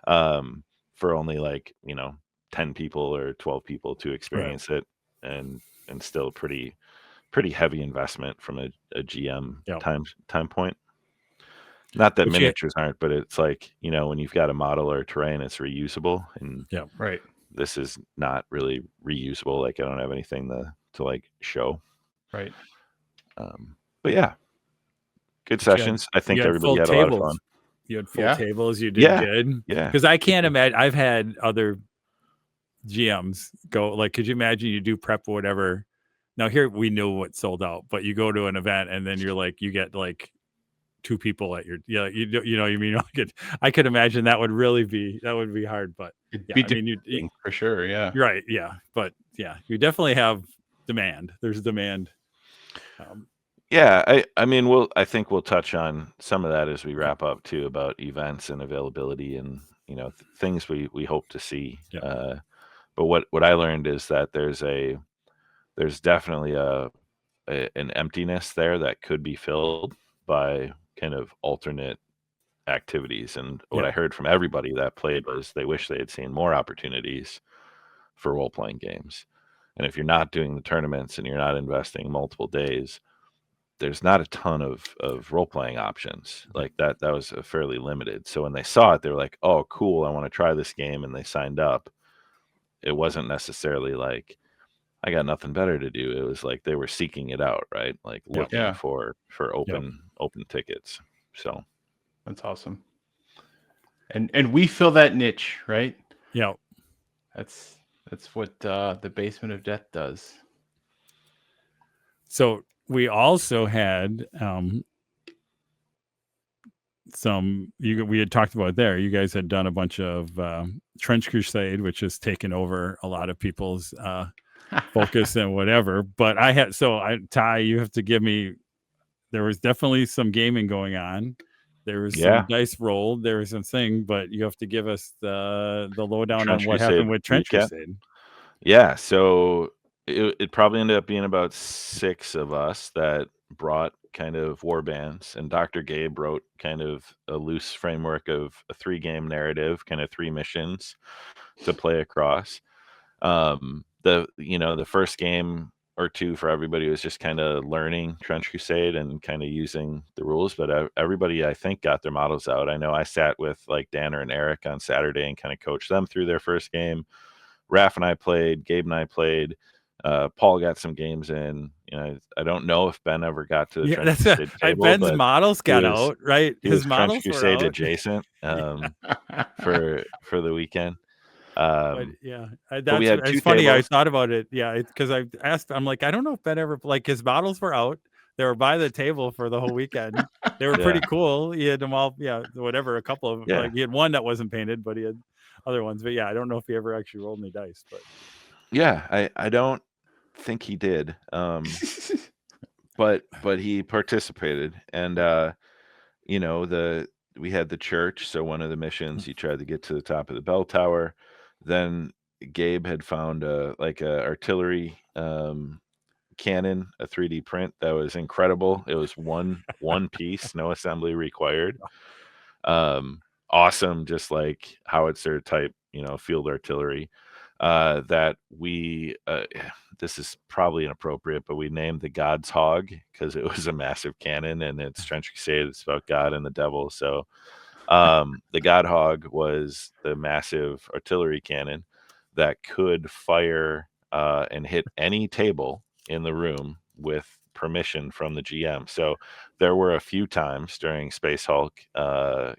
for only like 10 people or 12 people to experience it, and still pretty heavy investment from a GM time point. Not that miniatures aren't, but it's like, when you've got a model or a terrain, it's reusable, and right. This is not really reusable. Like, I don't have anything to like show. Right. But yeah, good sessions. I think everybody had a lot of fun. You had full tables. You did good. Yeah. Because I can't imagine. I've had other GMs go like, could you imagine you do prep or whatever, Now here we know what sold out, but you go to an event and then you're like, you get like 2 people at your, you know, you mean, like I could imagine that would be hard, but It'd yeah, be I mean, demanding for sure. Yeah. you're right. Yeah. But yeah, you definitely have demand. There's demand. Yeah, I mean, I think we'll touch on some of that as we wrap up too, about events and availability and, you know, things we hope to see. Yeah. But what I learned is that there's definitely an emptiness there that could be filled by kind of alternate activities. And what Yeah. I heard from everybody that played was they wish they had seen more opportunities for role playing games. And if you're not doing the tournaments and you're not investing multiple days, there's not a ton of role playing options like that. That was fairly limited. So when they saw it, they were like, "Oh, cool! I want to try this game," and they signed up. It wasn't necessarily like I got nothing better to do. It was like they were seeking it out, right? Like looking Yeah. for open tickets. So That's awesome. And we fill that niche, right? Yeah. That's what the Basement of Death does. So we also had we had talked about there. You guys had done a bunch of Trench Crusade, which has taken over a lot of people's focus and whatever. But Ty, you have to give me. There was definitely some gaming going on. There was some dice rolled. There was some thing, but you have to give us the lowdown on what happened with Trench Crusade. Yeah, so it probably ended up being about 6 of us that brought kind of war bands, and Dr. Gabe wrote kind of a loose framework of a 3-game narrative, kind of 3 missions to play across. The first game or 2 for everybody was just kind of learning Trench Crusade and kind of using the rules, but everybody I think got their models out. I know I sat with like Danner and Eric on Saturday and kind of coached them through their first game. Raph and I played, Gabe and I played. Paul got some games in. You know, I don't know if Ben ever got to the Trench Crusade table. Ben's models got out, right? His models Trench Crusade adjacent for the weekend. But yeah, we had it's 2 funny. tables. I thought about it. Yeah, because I asked. I'm like, I don't know if Ben ever like his models were out. They were by the table for the whole weekend. They were pretty cool. He had them all. Yeah, whatever. A couple of like he had one that wasn't painted, but he had other ones. But yeah, I don't know if he ever actually rolled any dice. But yeah, I don't think he did. But he participated, and you know, we had the church. So one of the missions, he tried to get to the top of the bell tower. Then Gabe had found a artillery cannon, a 3D print that was incredible. It was one piece, no assembly required. Awesome, just like howitzer type, you know, field artillery. That we this is probably inappropriate, but we named the God's Hog because it was a massive cannon, and it's Trench Crusade. It's about God and the devil. So the God Hog was the massive artillery cannon that could fire and hit any table in the room with permission from the GM. So there were a few times during Space Hulk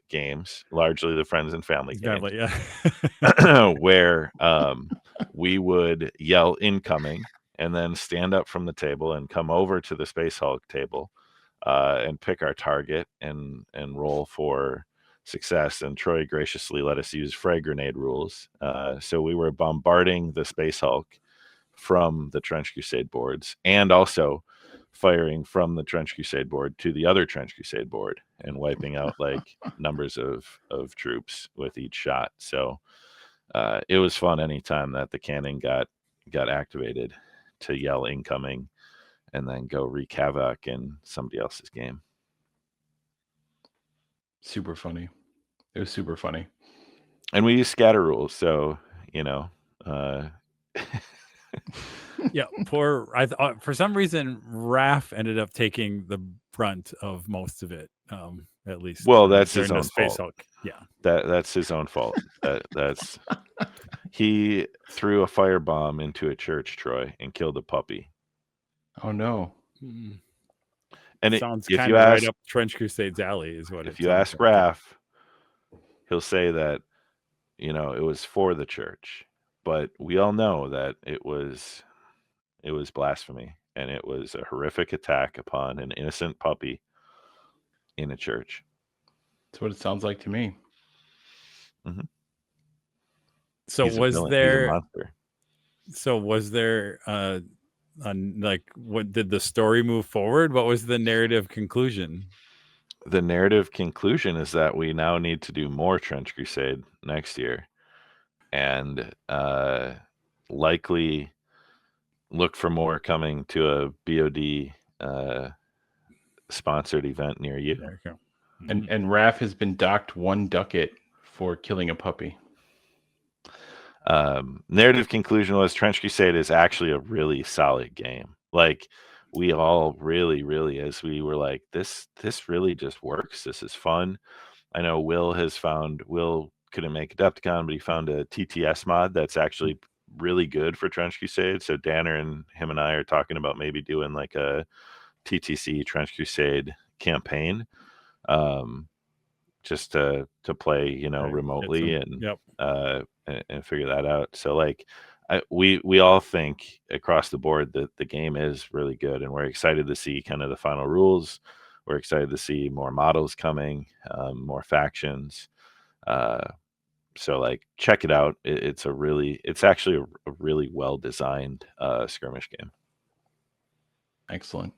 games, largely the friends and family games, where we would yell incoming and then stand up from the table and come over to the Space Hulk table and pick our target and roll for success. And Troy graciously let us use frag grenade rules. So we were bombarding the Space Hulk from the Trench Crusade boards, and also firing from the Trench Crusade board to the other Trench Crusade board and wiping out like numbers of troops with each shot. So it was fun anytime that the cannon got activated to yell incoming and then go wreak havoc in somebody else's game. Super funny. It was super funny. And we use scatter rules, so you know. Yeah, for some reason Raph ended up taking the brunt of most of it, at least. Well, that's his own fault. Hulk. Yeah, that's his own fault. That's he threw a firebomb into a church, Troy, and killed a puppy. Oh no! And sounds kind of right up Trench Crusade's alley, is what. If you ask Raph, he'll say that, you know, it was for the church, but we all know that it was blasphemy, and it was a horrific attack upon an innocent puppy in a church. That's what it sounds like to me. So He's a was villain. He's a there? monster. So was there? Like, what did the story move forward? What was the narrative conclusion? The narrative conclusion is that we now need to do more Trench Crusade next year, and likely look for more coming to a BoD sponsored event near you. There you go. And Raph has been docked 1 ducat for killing a puppy. Narrative conclusion was Trench Crusade is actually a really solid game. Like, we all really, as we were like, this really just works. This is fun. I know Will couldn't make Adepticon, but he found a TTS mod that's actually really good for Trench Crusade. So Danner and him and I are talking about maybe doing like a TTC Trench Crusade campaign, just to play, remotely and figure that out. So like, we all think across the board that the game is really good, and we're excited to see kind of the final rules. We're excited to see more models coming, more factions. So like, check it out. It's actually a really well designed skirmish game. Excellent.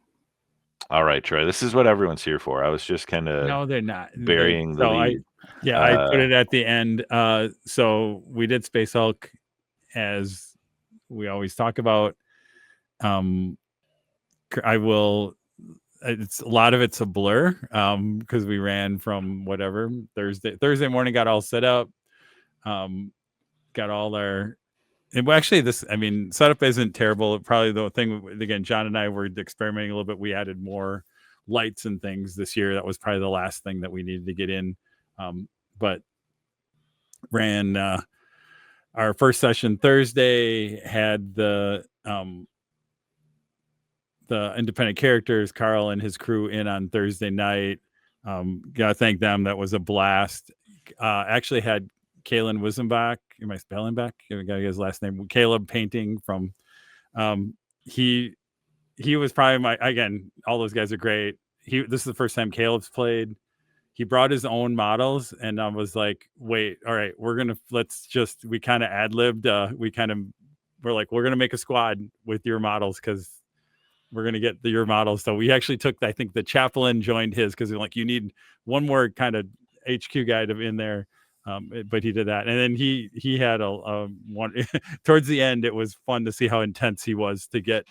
All right, Troy, this is what everyone's here for. I was just kind of No, they're not burying the lead. I put it at the end. So we did Space Hulk, as we always talk about. It's a lot of it's a blur, because we ran from whatever Thursday morning, got all set up, got all our. And actually, setup isn't terrible. Probably the thing, again, John and I were experimenting a little bit. We added more lights and things this year. That was probably the last thing that we needed to get in. But ran our first session Thursday, had the independent characters, Carl and his crew, in on Thursday night. Gotta thank them. That was a blast. Actually had Kalen Wisenbach. Am I spelling back? I gotta get his last name. Caleb painting from. He was probably again, all those guys are great. This is the first time Caleb's played. He brought his own models, and I was like, wait, all right, we kind of ad-libbed. We're like, we're gonna make a squad with your models, because we're gonna get your models. So we actually took, I think the chaplain joined his, because like, you need one more kind of HQ guy in there. But he did that, and then he had a one towards the end. It was fun to see how intense he was to get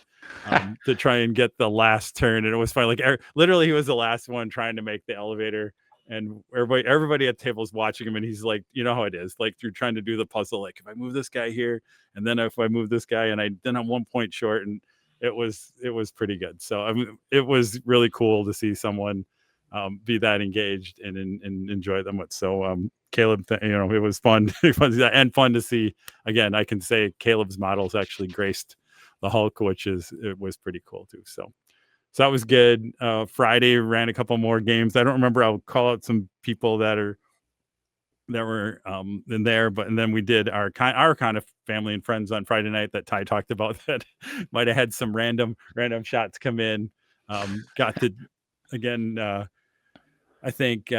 to try and get the last turn, and it was fun. Like, literally, he was the last one trying to make the elevator, and everybody at the table was watching him, and he's like, you know how it is, like, through trying to do the puzzle, like, if I move this guy then if I move this guy, and then I'm 1 point short, and it was pretty good. So it was really cool to see someone be that engaged and enjoy them. So Caleb, it was fun and fun to see. Again, I can say Caleb's models actually graced the Hulk, it was pretty cool too. So that was good. Friday ran a couple more games. I don't remember. I'll call out some people that were in there, and then we did our kind of family and friends on Friday night that Ty talked about, that might have had some random shots come in. Got to, again, I think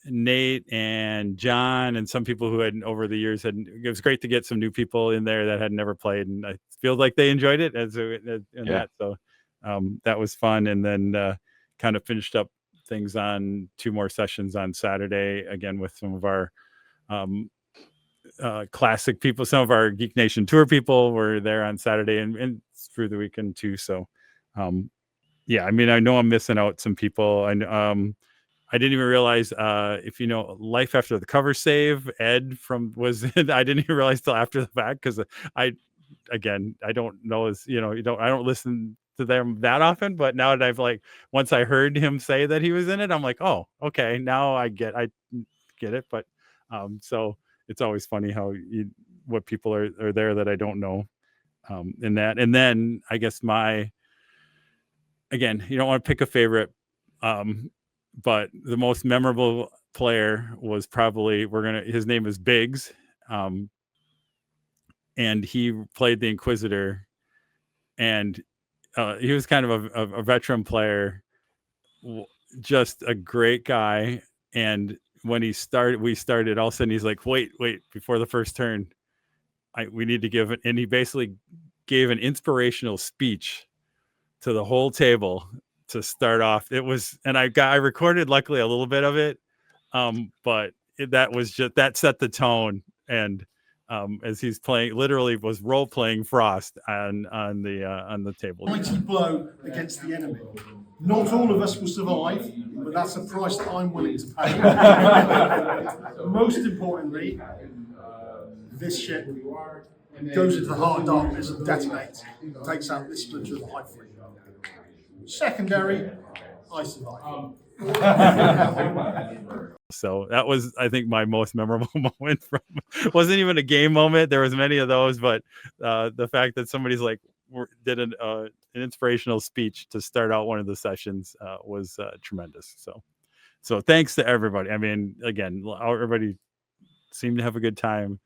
Nate and John and some people who had over the years it was great to get some new people in there that had never played, and I feel like they enjoyed it that. So that was fun. And then kind of finished up things on 2 more sessions on Saturday, again with some of our classic people. Some of our Geek Nation tour people were there on Saturday and through the weekend too. So I know I'm missing out some people. And I didn't even realize if Life After the Cover Save, Ed I didn't even realize till after the fact, because I don't know, I don't listen to them that often, but now that I've once I heard him say that he was in it, I'm like, oh, okay, now I get it. But so it's always funny how what people are there that I don't know in that. And then I guess again, you don't want to pick a favorite, but the most memorable player was probably, his name is Biggs, and he played the Inquisitor, and he was kind of a veteran player, just a great guy. And when we started, all of a sudden he's like, wait, before the first turn, we need to give it. And he basically gave an inspirational speech to the whole table to start off. It was, and I recorded luckily a little bit of it. But that set the tone. And as he's playing, literally was role playing Frost on the table. Mighty blow against the enemy. Not all of us will survive, but that's a price that I'm willing to pay. Most importantly, this ship goes into the heart of darkness and detonates, takes out this splinter of the High Fleet. Secondary, I survive. So that was, I think, my most memorable moment. Wasn't even a game moment. There was many of those, but the fact that somebody's like did an inspirational speech to start out one of the sessions was tremendous. So thanks to everybody. I mean, again, everybody seemed to have a good time.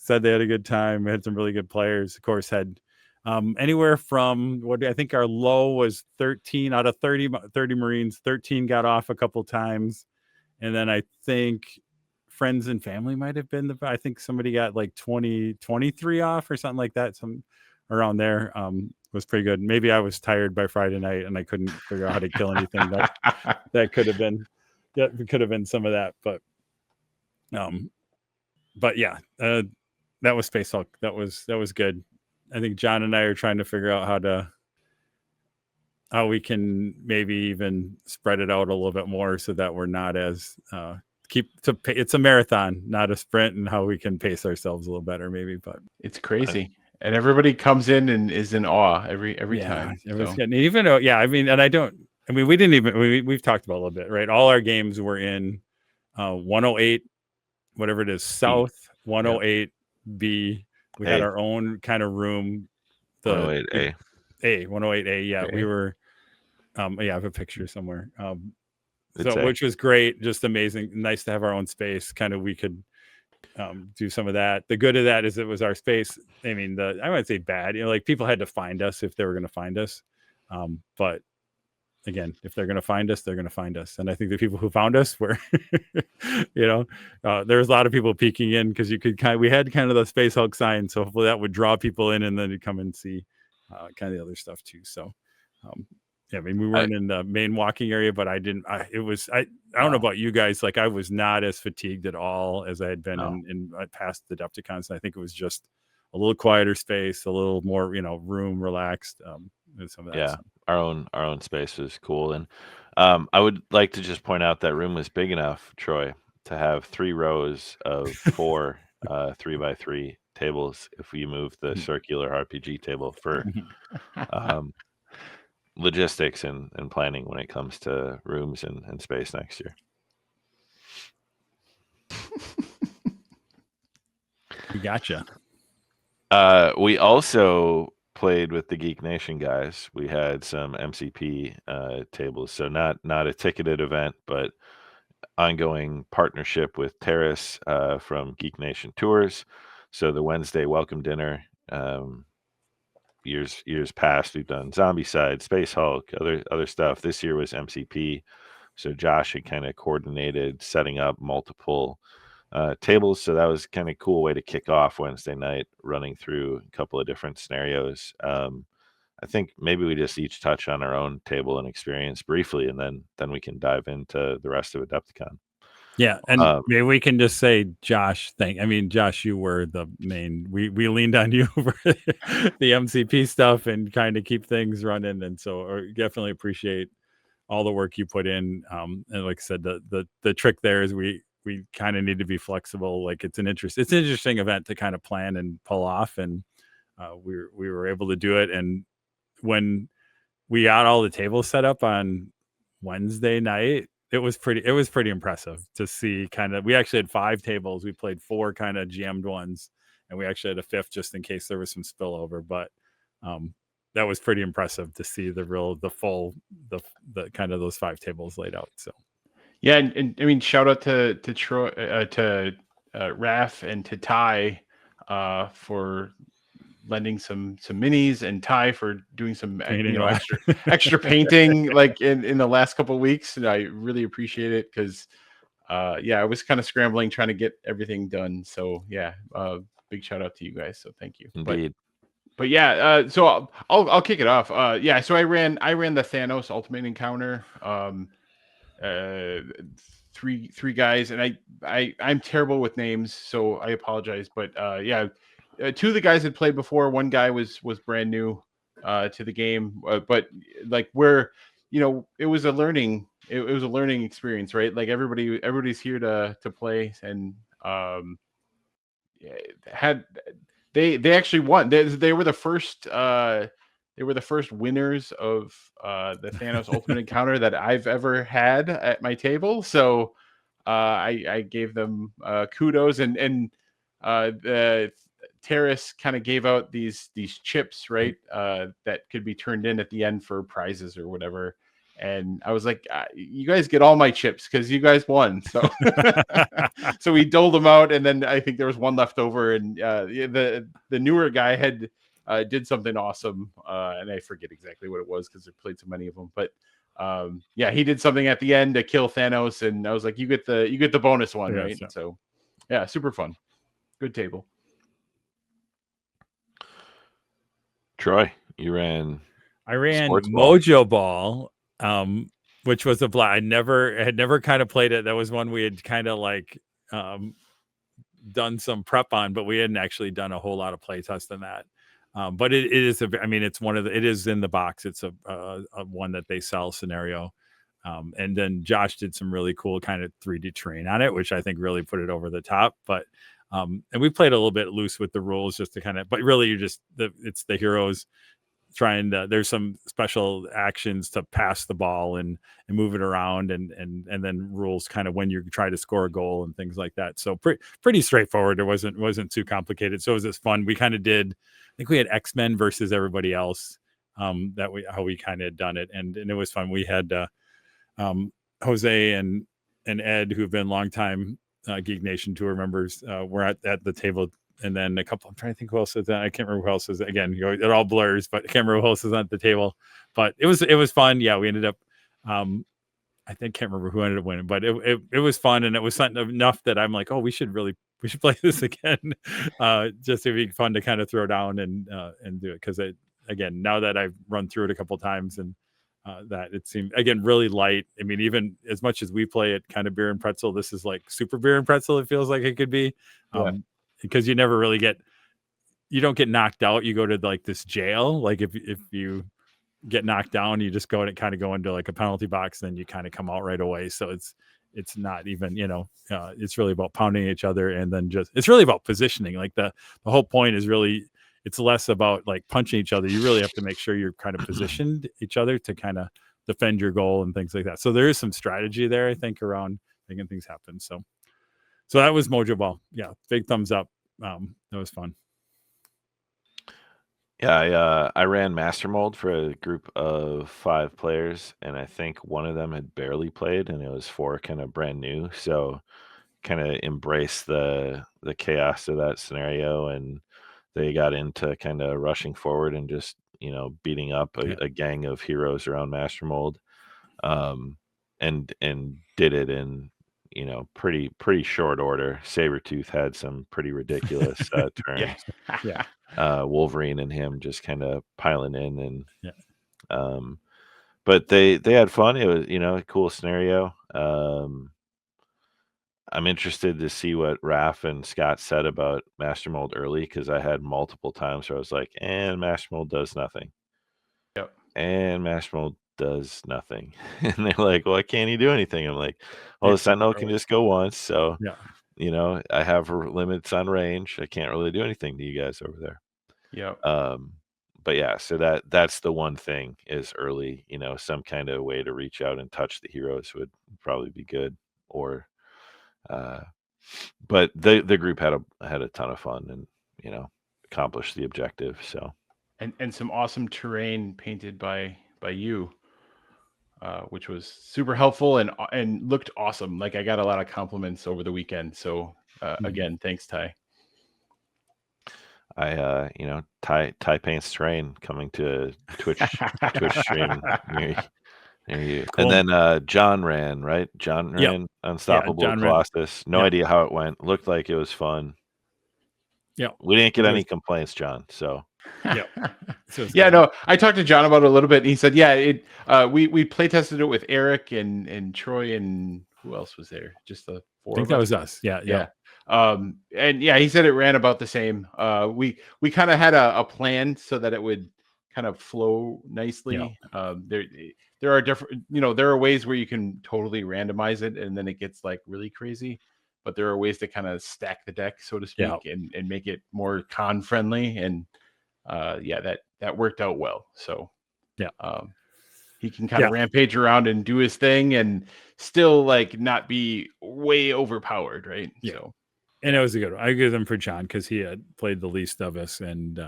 Said they had a good time. We had some really good players. Of course, had anywhere from I think our low was 13 out of 30 Marines. 13 got off a couple times. And then I think friends and family might have been I think somebody got like 23 off or something like that. Some around there was pretty good. Maybe I was tired by Friday night and I couldn't figure out how to kill anything. That could have been some of that. But yeah, that was Space Hulk. That was good. I think John and I are trying to figure out how we can maybe even spread it out a little bit more so that we're not as it's a marathon, not a sprint, and how we can pace ourselves a little better maybe. But it's crazy. And everybody comes in and is in awe every time. Even though, I mean, we didn't even, we've talked about a little bit, right? All our games were in 108, whatever it is, South 108 B. We had our own kind of room. 108A. 108A. Yeah, we were. I have a picture somewhere. Which was great, just amazing, nice to have our own space. Kind of, we could do some of that. The good of that is it was our space. I mean, I wouldn't say bad. Like people had to find us if they were going to find us. But again, if they're going to find us, they're going to find us. And I think the people who found us were, there's a lot of people peeking in because we had kind of the Space Hulk sign. So hopefully that would draw people in and then you'd come and see kind of the other stuff too. So, I mean, we weren't in the main walking area, but I don't know about you guys. Like I was not as fatigued at all as I had been in past the Adepticons. I think it was just a little quieter space, a little more, room relaxed. And some of that. Yeah. Our own space was cool. And I would like to just point out that room was big enough, Troy, to have 3 rows of 4 3x3 tables if we move the circular RPG table for logistics and planning when it comes to rooms and space next year. We gotcha. We also played with the Geek Nation guys. We had some MCP tables, so not a ticketed event, but ongoing partnership with Terrace from Geek Nation Tours. So the Wednesday welcome dinner, years past we've done Zombicide, Space Hulk, other stuff. This year was MCP, so Josh had kind of coordinated setting up multiple tables, so that was kind of cool way to kick off Wednesday night, running through a couple of different scenarios. I think maybe we just each touch on our own table and experience briefly, and then we can dive into the rest of Adepticon. Yeah, and maybe we can just say, Josh, Josh, you were the main. We leaned on you for the MCP stuff and kind of keep things running, and so definitely appreciate all the work you put in. And like I said, the trick there is we kind of need to be flexible. Like it's an interesting event to kind of plan and pull off, and we were able to do it. And when we got all the tables set up on Wednesday night, it was pretty impressive to see. We actually had 5 tables. We played 4 kind of jammed ones, and we actually had a 5th just in case there was some spillover. But that was pretty impressive to see the full kind of those 5 tables laid out. So. Yeah, and I mean, shout out to Troy, to Raph, and to Ty for lending some minis, and Ty for doing some Painting extra painting like in the last couple of weeks. And I really appreciate it because I was kind of scrambling trying to get everything done. So yeah, big shout out to you guys. So thank you. Indeed. But yeah, so I'll kick it off. So I ran the Thanos Ultimate Encounter. Three guys, and I'm terrible with names, so I apologize. But two of the guys had played before. One guy was brand new to the game, but like it was a learning. It was a learning experience, right? Like everybody's here to play, and they actually won. They were the first. They were the first winners of the Thanos Ultimate Encounter that I've ever had at my table. So I gave them kudos, and the Terrace kind of gave out these chips, right? That could be turned in at the end for prizes or whatever. And I was like, you guys get all my chips because you guys won. So so we doled them out, and then I think there was one left over, and the newer guy had did something awesome, and I forget exactly what it was because I played so many of them. But he did something at the end to kill Thanos, and I was like, you get the bonus one, right? Yeah. So yeah, super fun, good table. Troy, you ran. I ran Sports Ball. Mojo Ball, which was a blast. I had never kind of played it. That was one we had kind of like done some prep on, but we hadn't actually done a whole lot of play test on that. But it is it's one of the, it is in the box. It's a one that they sell scenario. And then Josh did some really cool kind of 3D terrain on it, which I think really put it over the top. But and we played a little bit loose with the rules just to kind of, but really it's the heroes trying to, there's some special actions to pass the ball and move it around, and then rules kind of when you try to score a goal and things like that. So pretty straightforward. It wasn't too complicated. So it was just fun. We kind of did, I think we had X-Men versus everybody else, how we kind of done it. And it was fun. We had Jose and Ed, who've been longtime Geek Nation tour members, were at the table. And then a couple, I'm trying to think who else is that. I can't remember who else is. Again, it all blurs, but I can't remember who else is at the table. But it was fun. Yeah, we ended up, can't remember who ended up winning, but it was fun, and it was something enough that I'm like, oh, we should play this again. Just to be fun to kind of throw down and do it. Because again, now that I've run through it a couple times, and that it seemed, again, really light. I mean, even as much as we play it kind of beer and pretzel, this is like super beer and pretzel. It feels like it could be. Because you never really you don't get knocked out. You go to like this jail. Like if you get knocked down, you just go into like a penalty box, then you kind of come out right away. So it's not even, it's really about pounding each other, and then it's really about positioning. Like the whole point is really, it's less about like punching each other. You really have to make sure you're kind of positioned each other to kind of defend your goal and things like that. So there is some strategy there, I think, around making things happen. So that was Mojo Ball. Yeah, big thumbs up. That was fun. Yeah, I ran MasterMold for a group of 5 players, and I think one of them had barely played, and it was 4 kind of brand new. So kind of embrace the chaos of that scenario, and they got into kind of rushing forward and just beating up a gang of heroes around MasterMold, and did it in pretty short order. Sabretooth had some pretty ridiculous turns. Wolverine and him just kind of piling in, and but they had fun. It was a cool scenario. I'm interested to see what Raph and Scott said about MasterMold early, because I had multiple times where I was like, and MasterMold does nothing. Yep. And MasterMold does nothing. And they're like, well, can't he do anything? I'm like, well, the Sentinel can just go once. So, I have limits on range. I can't really do anything to you guys over there. Yeah. But yeah, so that's the one thing is early, some kind of way to reach out and touch the heroes would probably be good. Or, but the group had a ton of fun and, accomplished the objective. So, and some awesome terrain painted by you, which was super helpful and looked awesome. Like I got a lot of compliments over the weekend. So again, thanks, Ty. Ty Paint's Train coming to Twitch stream near you. Cool. And then John ran, right? John Yep. ran Unstoppable John ran. Colossus. No Yep. idea how it went. Looked like it was fun. Yep. We didn't get It any was- complaints, John. So Yep. So it's Yeah, good. no, I talked to John about it a little bit, and he said, yeah, we play tested it with Eric and Troy, and who else was there? Just the four. I think of that us? was us. Yeah. Yeah. And yeah, he said it ran about the same. We kind of had a plan so that it would kind of flow nicely. There are different, there are ways where you can totally randomize it and then it gets like really crazy, but there are ways to kind of stack the deck, so to speak, and make it more con friendly. And that worked out well. So he can kind of rampage around and do his thing and still like not be way overpowered, right? Yeah. So. And it was a good one. I give them for John because he had played the least of us. And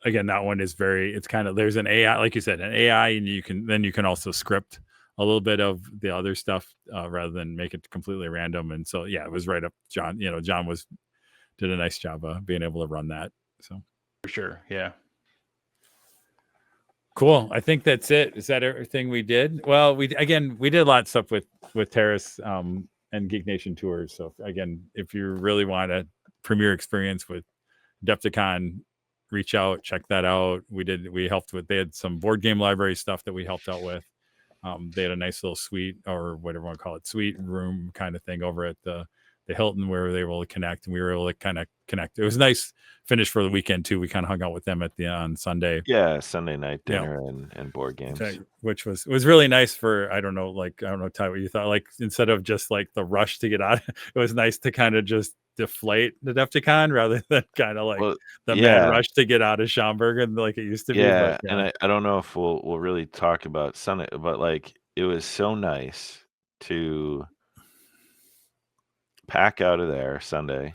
again, that one is it's kind of, there's an AI, like you said, an AI, and you can also script a little bit of the other stuff rather than make it completely random. And so, yeah, it was right up John. John did a nice job of being able to run that. So For sure. Yeah. Cool. I think that's it. Is that everything we did? Well, we did a lot of stuff with Terrace and Geek Nation tours. So again, if you really want a premier experience with Adepticon, reach out, check that out. They had some board game library stuff that we helped out with. They had a nice little suite, or whatever you want to call it, suite room kind of thing over at the Hilton, where they were able to connect, and we were able to kind of connect. It was a nice finish for the weekend too. We kind of hung out with them on Sunday. Yeah, Sunday night dinner and board games, which was really nice for I don't know, Ty, what you thought. Like instead of just like the rush to get out, it was nice to kind of just deflate the Adepticon rather than kind of like mad rush to get out of Schaumburg and like it used to be. Yeah, and I don't know if we'll really talk about Sunday, but like it was so nice to pack out of there Sunday.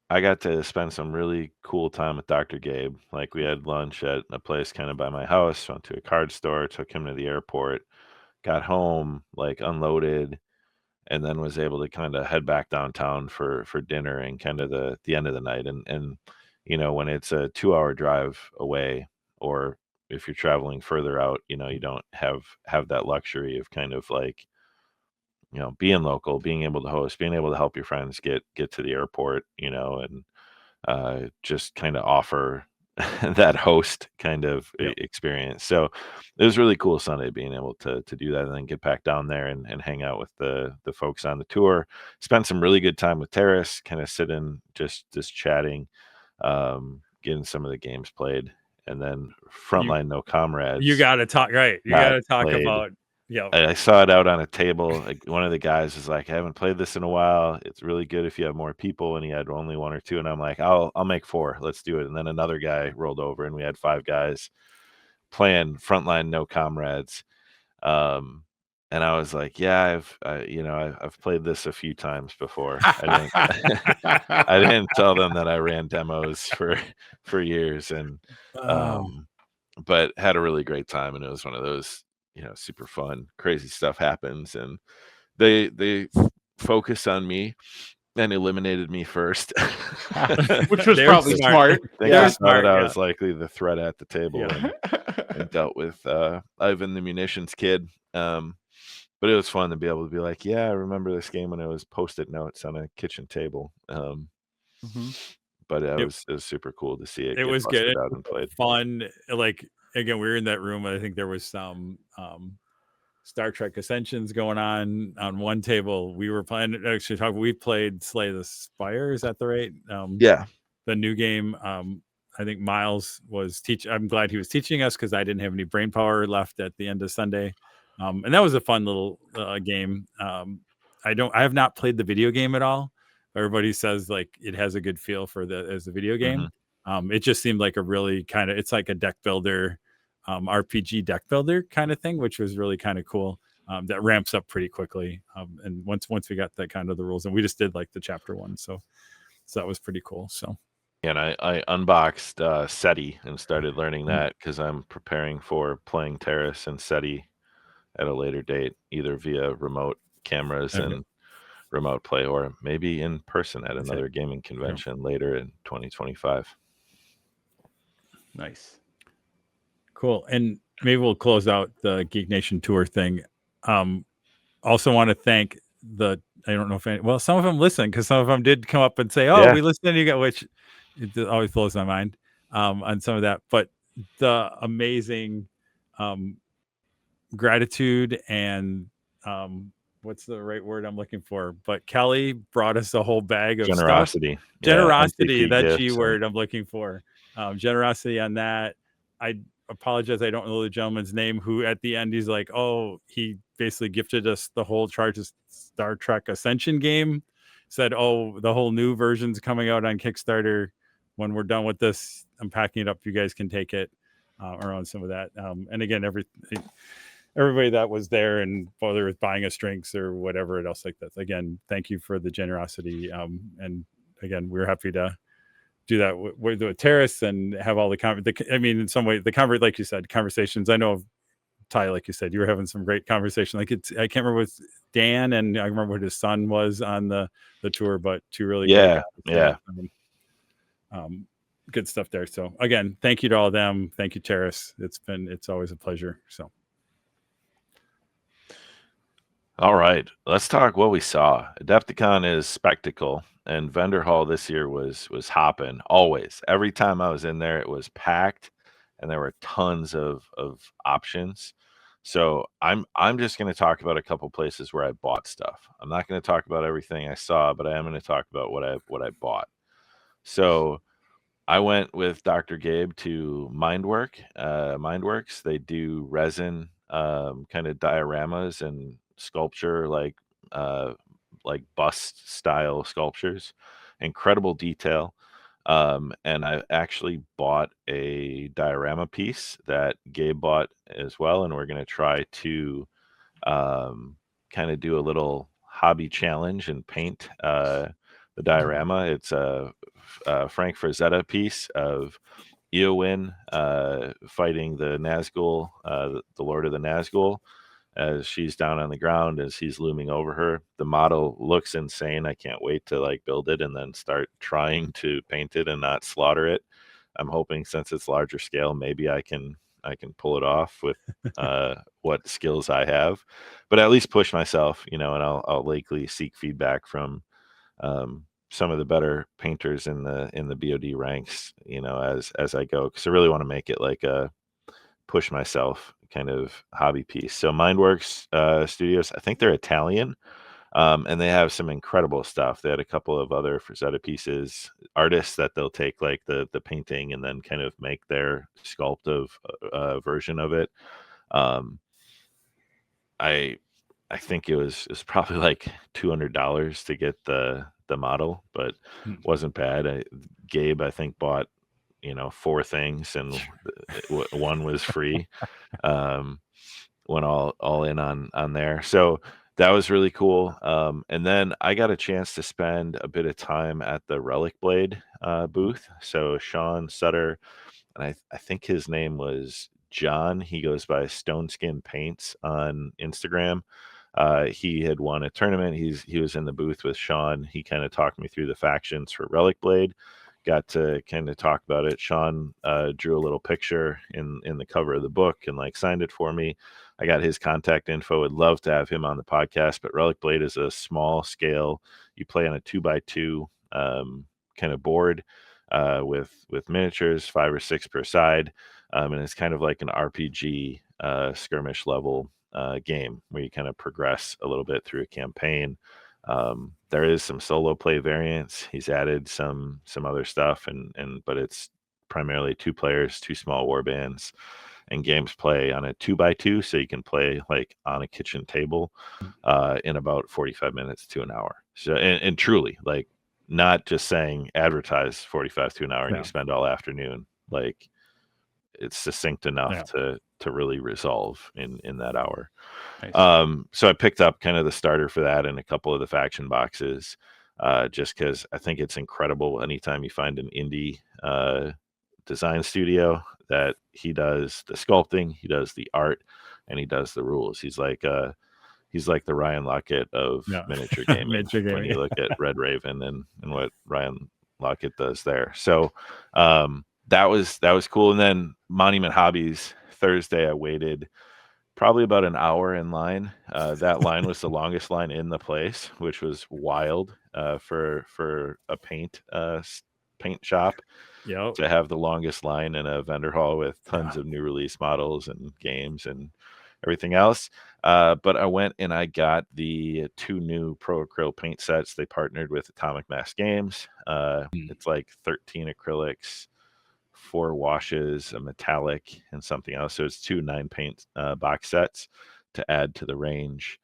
I got to spend some really cool time with Dr. Gabe. Like we had lunch at a place kind of by my house, went to a card store, took him to the airport, got home, like unloaded, and then was able to kind of head back downtown for dinner and kind of the end of the night. And when it's a 2-hour drive away, or if you're traveling further out, you don't have that luxury of kind of like being local, being able to host, being able to help your friends get to the airport, and just kind of offer that host kind of experience. So it was really cool Sunday being able to do that and then get back down there and hang out with the folks on the tour. Spent some really good time with Terrace, kind of sitting, just chatting, getting some of the games played. And then Frontline No Comrades. You got to talk, right? You got to talk about. Yeah, I saw it out on a table. Like one of the guys was like, "I haven't played this in a while. It's really good if you have more people." And he had only 1 or 2, and I'm like, "I'll make 4. Let's do it." And then another guy rolled over, and we had 5 guys playing Frontline No Comrades. And I was like, "Yeah, I've played this a few times before." I didn't tell them that I ran demos for years, and but had a really great time, and it was one of those. Super fun, crazy stuff happens, and they focused on me and eliminated me first, which was probably smart. They thought I was likely the threat at the table, and dealt with Ivan the munitions kid. But it was fun to be able to be like, yeah, I remember this game when it was Post-it notes on a kitchen table. But it was super cool to see it. It was good, out and played. Fun. Like again, we were in that room. I think there was some Star Trek Ascensions going on one table. We were playing. Actually, we played Slay the Spire. Is that the right? Yeah. The new game. I think Miles was I'm glad he was teaching us because I didn't have any brain power left at the end of Sunday, and that was a fun little game. I have not played the video game at all. Everybody says like it has a good feel as a video game. It just seemed like a really kind of, it's like a deck builder, RPG deck builder kind of thing, which was really kind of cool. That ramps up pretty quickly. And once we got that kind of the rules, and we just did like the chapter 1. So that was pretty cool. So. And I unboxed SETI and started learning that because I'm preparing for playing Terrace and SETI at a later date, either via remote cameras and remote play, or maybe in person at another gaming convention later in 2025. Nice. Cool. And maybe we'll close out the Geek Nation tour thing. Also want to thank I don't know if some of them listen, because some of them did come up and say, "Oh, Yeah. we listened to you," which it always blows my mind on some of that. But the amazing gratitude and what's the right word I'm looking for? But Kelly brought us a whole bag of Generosity. stuff. Generosity, MTP that gifts G and- word I'm looking for. Generosity on that. I apologize, I don't know the gentleman's name, who at the end he's like, oh, he basically gifted us the whole charge of Star Trek Ascension game. Said, oh, the whole new version's coming out on Kickstarter. When we're done with this, I'm packing it up. You guys can take it around some of that. And again, everybody that was there, and whether it's buying us drinks or whatever else like that. Again, thank you for the generosity. And again, we're happy to do that with Terrace and have all in some way, like you said, conversations. I know, Ty, like you said, you were having some great conversation. I can't remember with Dan, and I remember what his son was on the tour, but two really great guys. Good stuff there. So again, thank you to all of them. Thank you, Terrace. It's always a pleasure. So. All right, let's talk what we saw. Adepticon is spectacle, and Vendor Hall this year was hopping always. Every time I was in there, it was packed, and there were tons of options. So I'm just going to talk about a couple places where I bought stuff. I'm not going to talk about everything I saw, but I am going to talk about what I bought. So I went with Dr. Gabe to Mindworks. They do resin kind of dioramas and sculpture, like bust style sculptures. Incredible detail. And I actually bought a diorama piece that Gabe bought as well, and we're going to try to kind of do a little hobby challenge and paint the diorama. It's a Frank Frazetta piece of Eowyn fighting the Nazgul, the Lord of the Nazgul, as she's down on the ground as he's looming over her. The model looks insane. I can't wait to build it and then start trying to paint it and not slaughter it. I'm hoping, since it's larger scale, maybe I can pull it off with what skills I have, but at least push myself, and I'll likely seek feedback from some of the better painters in the BoD ranks, as I go, because I really want to make it like a push myself kind of hobby piece. So Mindworks Studios, I think they're Italian, and they have some incredible stuff. They had a couple of other Frazetta pieces, artists that they'll take the painting and then kind of make their sculptive version of it. I think it was probably like $200 to get the model, but wasn't bad. Gabe, I think, bought 4 things, and one was free. Went all in on there. So that was really cool. And then I got a chance to spend a bit of time at the Relic Blade booth. So Sean Sutter, and I think his name was John. He goes by Stone Skin Paints on Instagram. He had won a tournament. He was in the booth with Sean. He kind of talked me through the factions for Relic Blade. Got to kind of talk about it. Sean drew a little picture in the cover of the book and signed it for me. I got his contact info. Would love to have him on the podcast. But Relic Blade is a small scale. You play on a 2x2 kind of board with miniatures, 5 or 6 per side, and it's kind of like an RPG skirmish level game where you kind of progress a little bit through a campaign. There is some solo play variants. He's added some other stuff, but it's primarily 2 players, 2 small war bands, and games play on a 2x2, so you can play on a kitchen table in about 45 minutes to an hour. So and truly, not just saying advertise 45 to an hour and you spend all afternoon. It's succinct enough to really resolve in that hour. Nice. So I picked up kind of the starter for that and a couple of the faction boxes, just because I think it's incredible anytime you find an indie design studio that he does the sculpting, he does the art, and he does the rules. He's like the Ryan Lockett of miniature gaming. When you look at Red Raven and what Ryan Lockett does there. So that was cool. And then Monument Hobbies Thursday, I waited probably about an hour in line. That line was the longest line in the place, which was wild for a paint shop Yep. to have the longest line in a vendor hall with tons Yeah. of new release models and games and everything else. But I went and I got the 2 new Pro Acryl paint sets. They partnered with Atomic Mass Games. It's like 13 acrylics, 4 washes, a metallic, and something else. So it's 2 9-paint box sets to add to the range.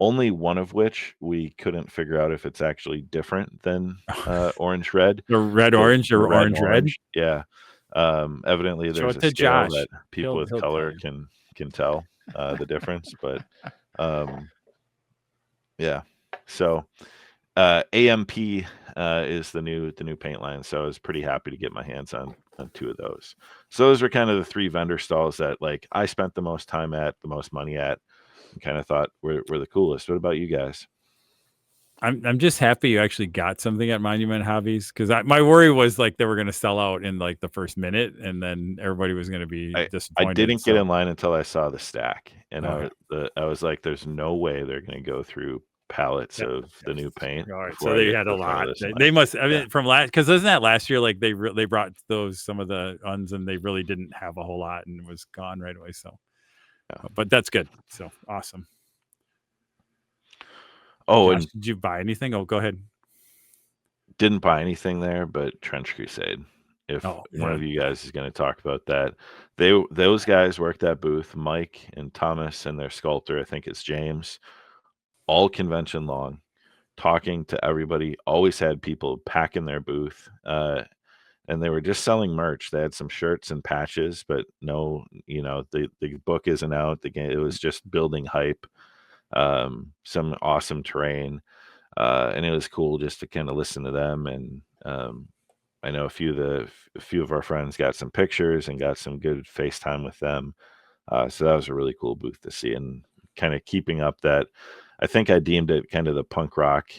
Only one of which we couldn't figure out if it's actually different than orange red. The red The- orange the or orange red. Yeah. Evidently Show there's it a to scale Josh. that people with He'll tell color you. can tell the difference. But yeah. So AMP is the new paint line. So I was pretty happy to get my hands on 2 of those. So those were kind of the 3 vendor stalls that like I spent the most time at, the most money at, and kind of thought were the coolest. What about you guys? I'm just happy you actually got something at Monument Hobbies, because my worry was like they were going to sell out in like the first minute, and then everybody was going to be I disappointed. didn't get in line until I saw the stack, and Okay. I was like, "There's no way they're going to go through pallets of the new paint." All right, before so I they get had to a the front of lot. this line. They must. I mean, Yeah. from last, because isn't that last year? Like they brought some of the uns, and they really didn't have a whole lot, and it was gone right away. So, but that's good. So awesome. Oh, Josh, and did you buy anything? Oh, go ahead. didn't buy anything there, but Trench Crusade. If Oh, one yeah. of you guys is going to talk about that, those guys worked that booth, Mike and Thomas and their sculptor, I think it's James, all convention long, talking to everybody. Always had people packing their booth, and they were just selling merch. They had some shirts and patches, but no, the book isn't out. The game, it was just building hype. Some awesome terrain. And it was cool just to kind of listen to them. And I know a few of our friends got some pictures and got some good FaceTime with them. So that was a really cool booth to see, and kind of keeping up that. I think I deemed it kind of the punk rock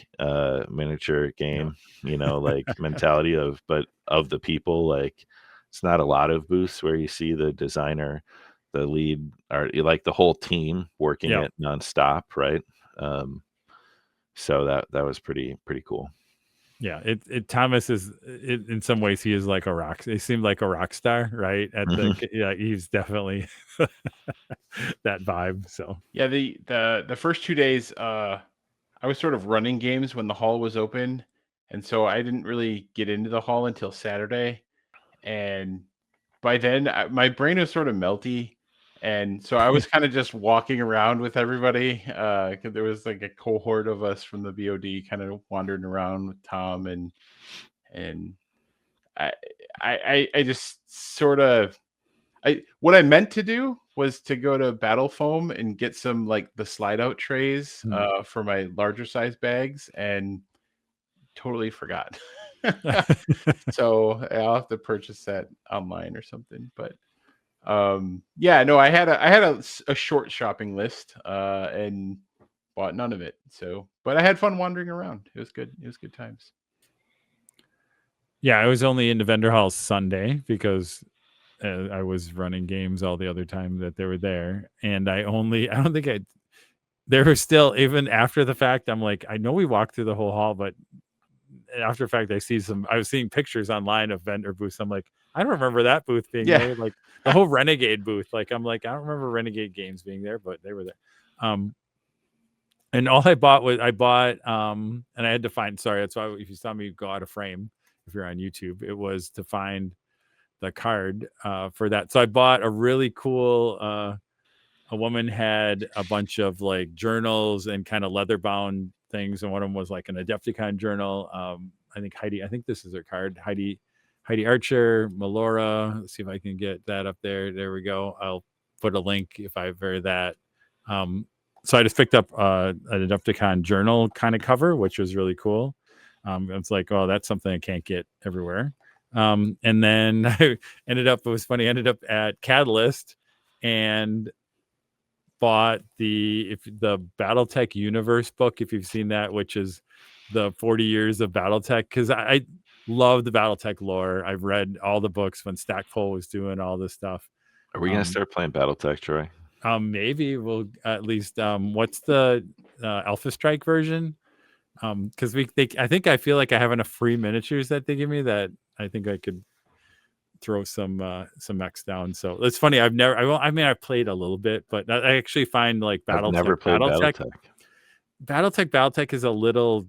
miniature game, like mentality of the people. Like it's not a lot of booths where you see the designer, the lead, or like the whole team working it nonstop, right? So that was pretty cool. Yeah, Thomas is in some ways he is like a rock. He seemed like a rock star, right? He's definitely that vibe. So Yeah, the first 2 days, I was sort of running games when the hall was open, and so I didn't really get into the hall until Saturday. And by then, my brain was sort of melty, and so I was kind of just walking around with everybody, because there was like a cohort of us from the BoD kind of wandering around with Tom, and I just sort of what I meant to do was to go to Battle Foam and get some like the slide out trays for my larger size bags, and totally forgot. So I'll have to purchase that online or something. But yeah, no, I had a short shopping list and bought none of it. So, but I had fun wandering around. It was good. It was good times. yeah, I was only in the vendor hall Sunday because I was running games all the other time that they were there, and I don't think there were still, even after the fact, I'm like, I know we walked through the whole hall, but after the fact, I was seeing pictures online of vendor booths. I'm like, I don't remember that booth being there. Like the whole Renegade booth. Like I'm like, I don't remember Renegade games being there, but they were there. And all I bought, and I had to find. Sorry, that's why if you saw me go out of frame, if you're on YouTube, it was to find the card for that. So I bought a really cool. A woman had a bunch of like journals and kind of leather bound things, and one of them was like an Adepticon journal. I think this is her card. Heidi Archer, Melora. Let's see if I can get that up there. There we go. I'll put a link if I vary that. So I just picked up an Adepticon journal kind of cover, which was really cool. It's like, oh, that's something I can't get everywhere. And then I ended up at Catalyst and bought the BattleTech Universe book, if you've seen that, which is the 40 years of BattleTech. Because love the BattleTech lore. I've read all the books when Stackpole was doing all this stuff. Are we gonna start playing BattleTech, Troy? Maybe we'll at least what's the Alpha Strike version? Because I feel like I have enough free miniatures that they give me that I think I could throw some mechs down. So it's funny. I've played a little bit, but I actually find like I've never played BattleTech. BattleTech is a little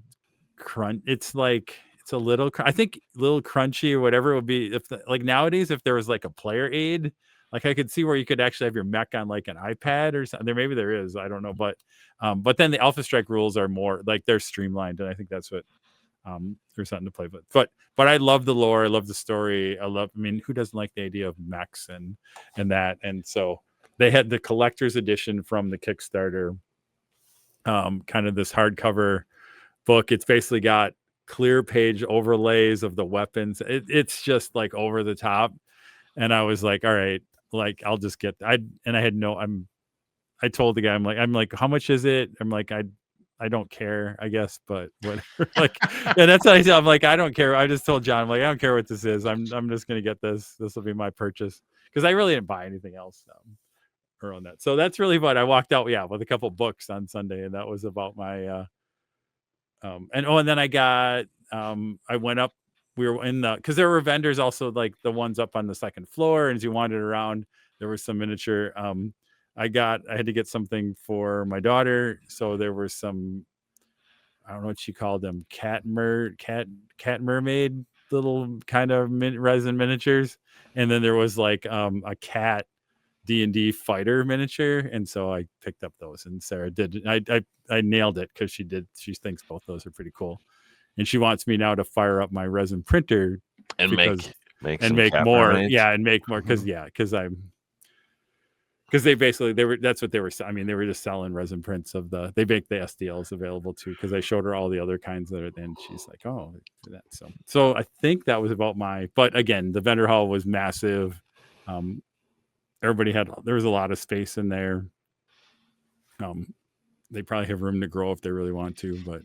it's a little I think a little crunchy or whatever it would be if like nowadays if there was like a player aid, like I could see where you could actually have your mech on like an iPad or something. Maybe there is, I don't know, but then the Alpha Strike rules are more like they're streamlined, and I think that's what there's something to play with. But I love the lore, I love the story, I mean, who doesn't like the idea of mechs and that? And so they had the collector's edition from the Kickstarter, kind of this hardcover book. It's basically got clear page overlays of the weapons. It's just like over the top. And I was like, all right, like I'll just get I told the guy, I'm like, how much is it? I'm like, I don't care, I guess, but whatever. Like, yeah, that's what I said. I'm like, I don't care. I just told John, I'm like, I don't care what this is. I'm just gonna get this. This will be my purchase, because I really didn't buy anything else around that. So that's really what I walked out, with a couple books on Sunday, and that was about my and then I got I went up. We were in because there were vendors also, like the ones up on the second floor, and as you wandered around, there was some miniature. I had to get something for my daughter, so there were some, I don't know what she called them, cat mermaid little kind of resin miniatures, and then there was like a cat D&D fighter miniature, and so I picked up those, and Sarah did. I nailed it because she thinks both those are pretty cool, and she wants me now to fire up my resin printer and make more, mermaids. and make more because that's what they were. I mean, they were just selling resin prints of they make the SDLs available too, because I showed her all the other kinds that are, and she's like, oh, that. So I think that was about but again, the vendor hall was massive. Everybody there was a lot of space in there. They probably have room to grow if they really want to, but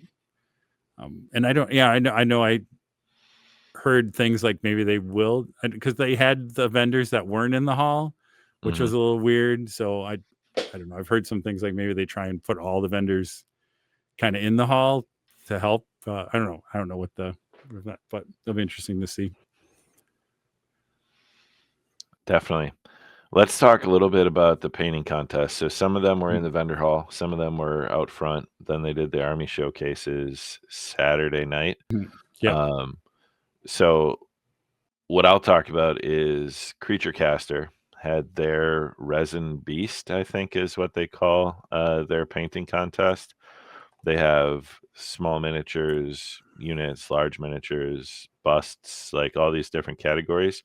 and I know I heard things like maybe they will, because they had the vendors that weren't in the hall, which was a little weird. So I don't know. I've heard some things like maybe they try and put all the vendors kind of in the hall to help. I don't know but it'll be interesting to see. Definitely. Let's talk a little bit about the painting contest. So some of them were in the vendor hall, some of them were out front. Then they did the army showcases Saturday night. Yeah. So what I'll talk about is Creature Caster had their resin beast, I think is what they call their painting contest. They have small miniatures, units, large miniatures, busts, like all these different categories.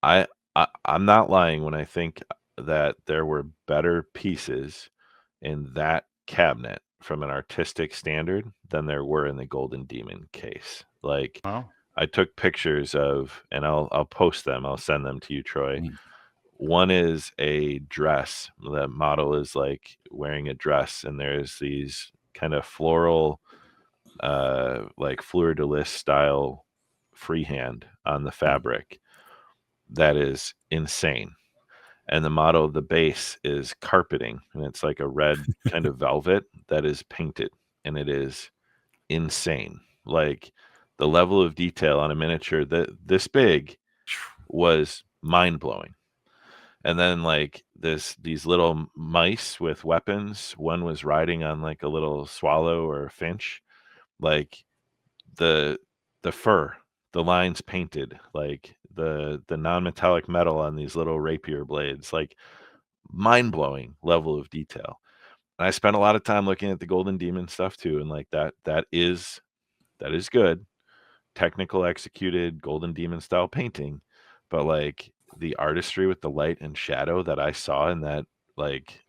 I'm not lying when I think that there were better pieces in that cabinet from an artistic standard than there were in the Golden Demon case. Like, wow. I took pictures of, and I'll post them. I'll send them to you, Troy. One is a dress. The model is like wearing a dress, and there's these kind of floral, like fleur-de-lis style freehand on the fabric. That is insane. And the model of the base is carpeting, and it's like a red kind of velvet that is painted, and it is insane. Like, the level of detail on a miniature this big was mind-blowing. And then like these little mice with weapons. One was riding on like a little swallow or a finch. Like the fur, the lines painted, like the non-metallic metal on these little rapier blades, like mind-blowing level of detail. And I spent a lot of time looking at the Golden Demon stuff too, and like that is good, technical executed Golden Demon style painting, but like the artistry with the light and shadow that I saw in that like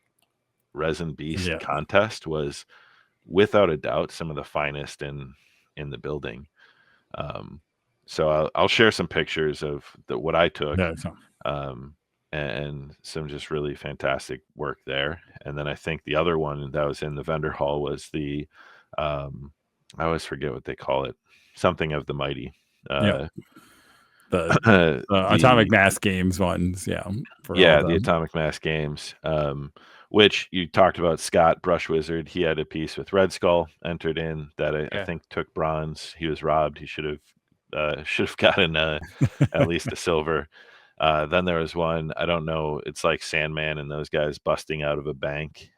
resin beast contest was without a doubt some of the finest in the building. So I'll share some pictures of what I took, and some just really fantastic work there. And then I think the other one that was in the vendor hall was the I always forget what they call it, something of the mighty. The the Atomic Mass Games ones, for yeah, all the them. Atomic Mass Games, which you talked about. Scott Brush Wizard, he had a piece with Red Skull entered in that I Yeah. think took bronze. He was robbed. He should have gotten at least a silver. Then there was one, I don't know, it's like Sandman and those guys busting out of a bank,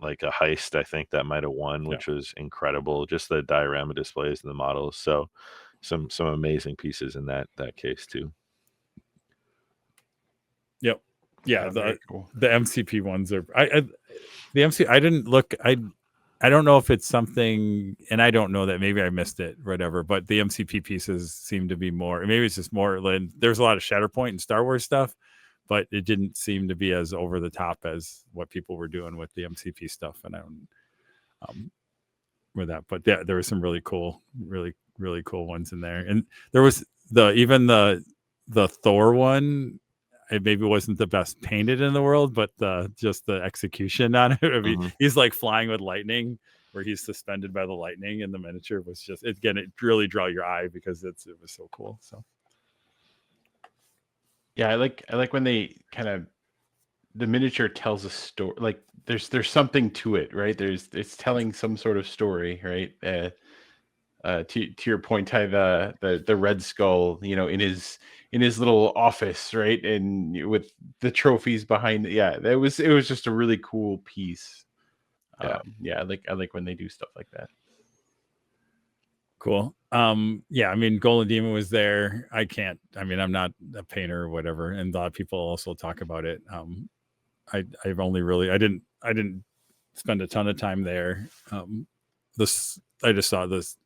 like a heist. I think that might have won, which was incredible. Just the diorama displays and the models. So some amazing pieces in that case too. Yep. Yeah, Very cool. the MCP ones are the MC. I didn't look. I don't know if it's something, and I don't know that, maybe I missed it, whatever. But the MCP pieces seem to be more. Maybe it's just more. There's a lot of Shatterpoint and Star Wars stuff, but it didn't seem to be as over the top as what people were doing with the MCP stuff. And I don't with that, but yeah, there were some really cool ones in there. And there was even the Thor one. It maybe wasn't the best painted in the world, but just the execution on it. I mean, he's like flying with lightning, where he's suspended by the lightning, and the miniature was just, it really draw your eye because it was so cool. So yeah, I like when they kind of, the miniature tells a story. Like there's something to it, right? It's telling some sort of story, right? To your point, Ty, the Red Skull, in his little office, right, and with the trophies behind it. Yeah, it was just a really cool piece. I like when they do stuff like that. Cool. I mean, Golden Demon was there. I'm not a painter or whatever, and a lot of people also talk about it. I didn't spend a ton of time there. I just saw this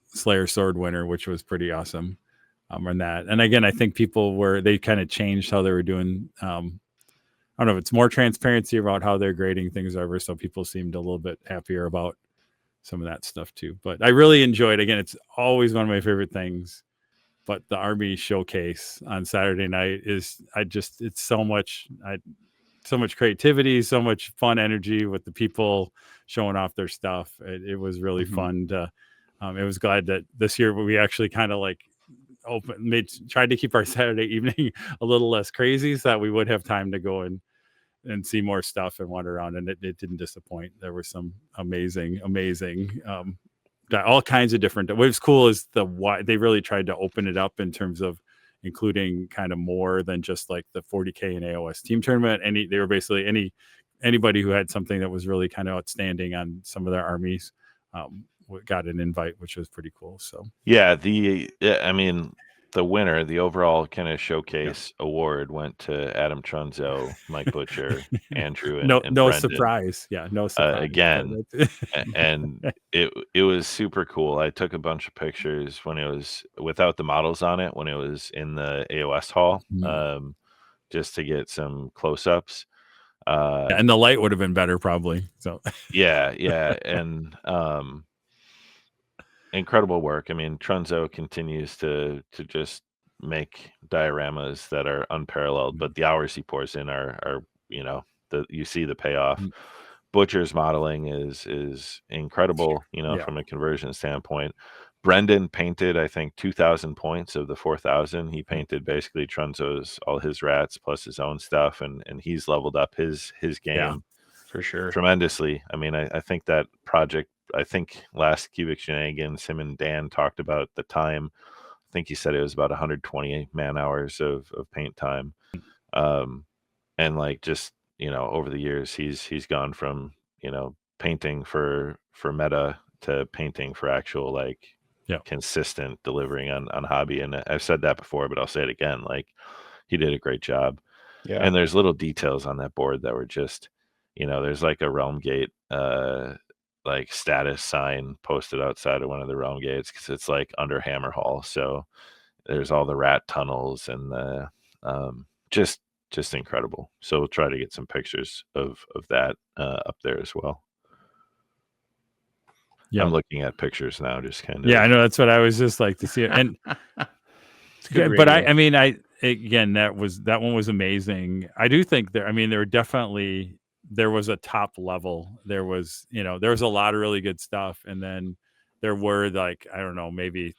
Slayer Sword winner, which was pretty awesome. On that, and again, I think they kind of changed how they were doing. I don't know if it's more transparency about how they're grading things over, so people seemed a little bit happier about some of that stuff too. But I really enjoyed, again, it's always one of my favorite things. But the Army showcase on Saturday night it's so much creativity, so much fun energy with the people showing off their stuff. It was really fun to. It was glad that this year we actually kind of like tried to keep our Saturday evening a little less crazy, so that we would have time to go and see more stuff and wander around, and it didn't disappoint. There were some amazing all kinds of different. What was cool is they really tried to open it up in terms of including kind of more than just like the 40K and AOS team tournament. They were basically anybody who had something that was really kind of outstanding on some of their armies got an invite, which was pretty cool. So the winner, the overall kind of showcase award, went to Adam Trunzo, Mike Butcher, Andrew, and no Brendan. Surprise. Yeah, no surprise. Again, and it was super cool. I took a bunch of pictures when it was without the models on it, when it was in the AOS hall, just to get some close-ups. And the light would have been better probably. So yeah, and incredible work. I mean, Trunzo continues to just make dioramas that are unparalleled, but the hours he pours in are you see the payoff. Butcher's modeling is incredible, from a conversion standpoint. Brendan painted, I think, 2,000 points of the 4,000. He painted basically Trunzo's, all his rats plus his own stuff, and he's leveled up his game for sure tremendously. I mean, I think that project, I think last Cubic Shenanigans, him and Dan talked about the time. I think he said it was about 120 man hours of paint time. And like just, over the years, he's gone from, painting for meta to painting for actual consistent delivering on hobby. And I've said that before, but I'll say it again. Like, he did a great job. Yeah. And there's little details on that board that were just, there's like a Realm Gate like status sign posted outside of one of the Realm Gates, because it's like under Hammer Hall. So there's all the rat tunnels and the just incredible. So we'll try to get some pictures of that up there as well. Yeah, I'm looking at pictures now, just kind of. Yeah, I know, that's what I was just like to see it. And but I mean, again, that one was amazing. I do think there was a top level. There was a lot of really good stuff, and then there were like, I don't know, maybe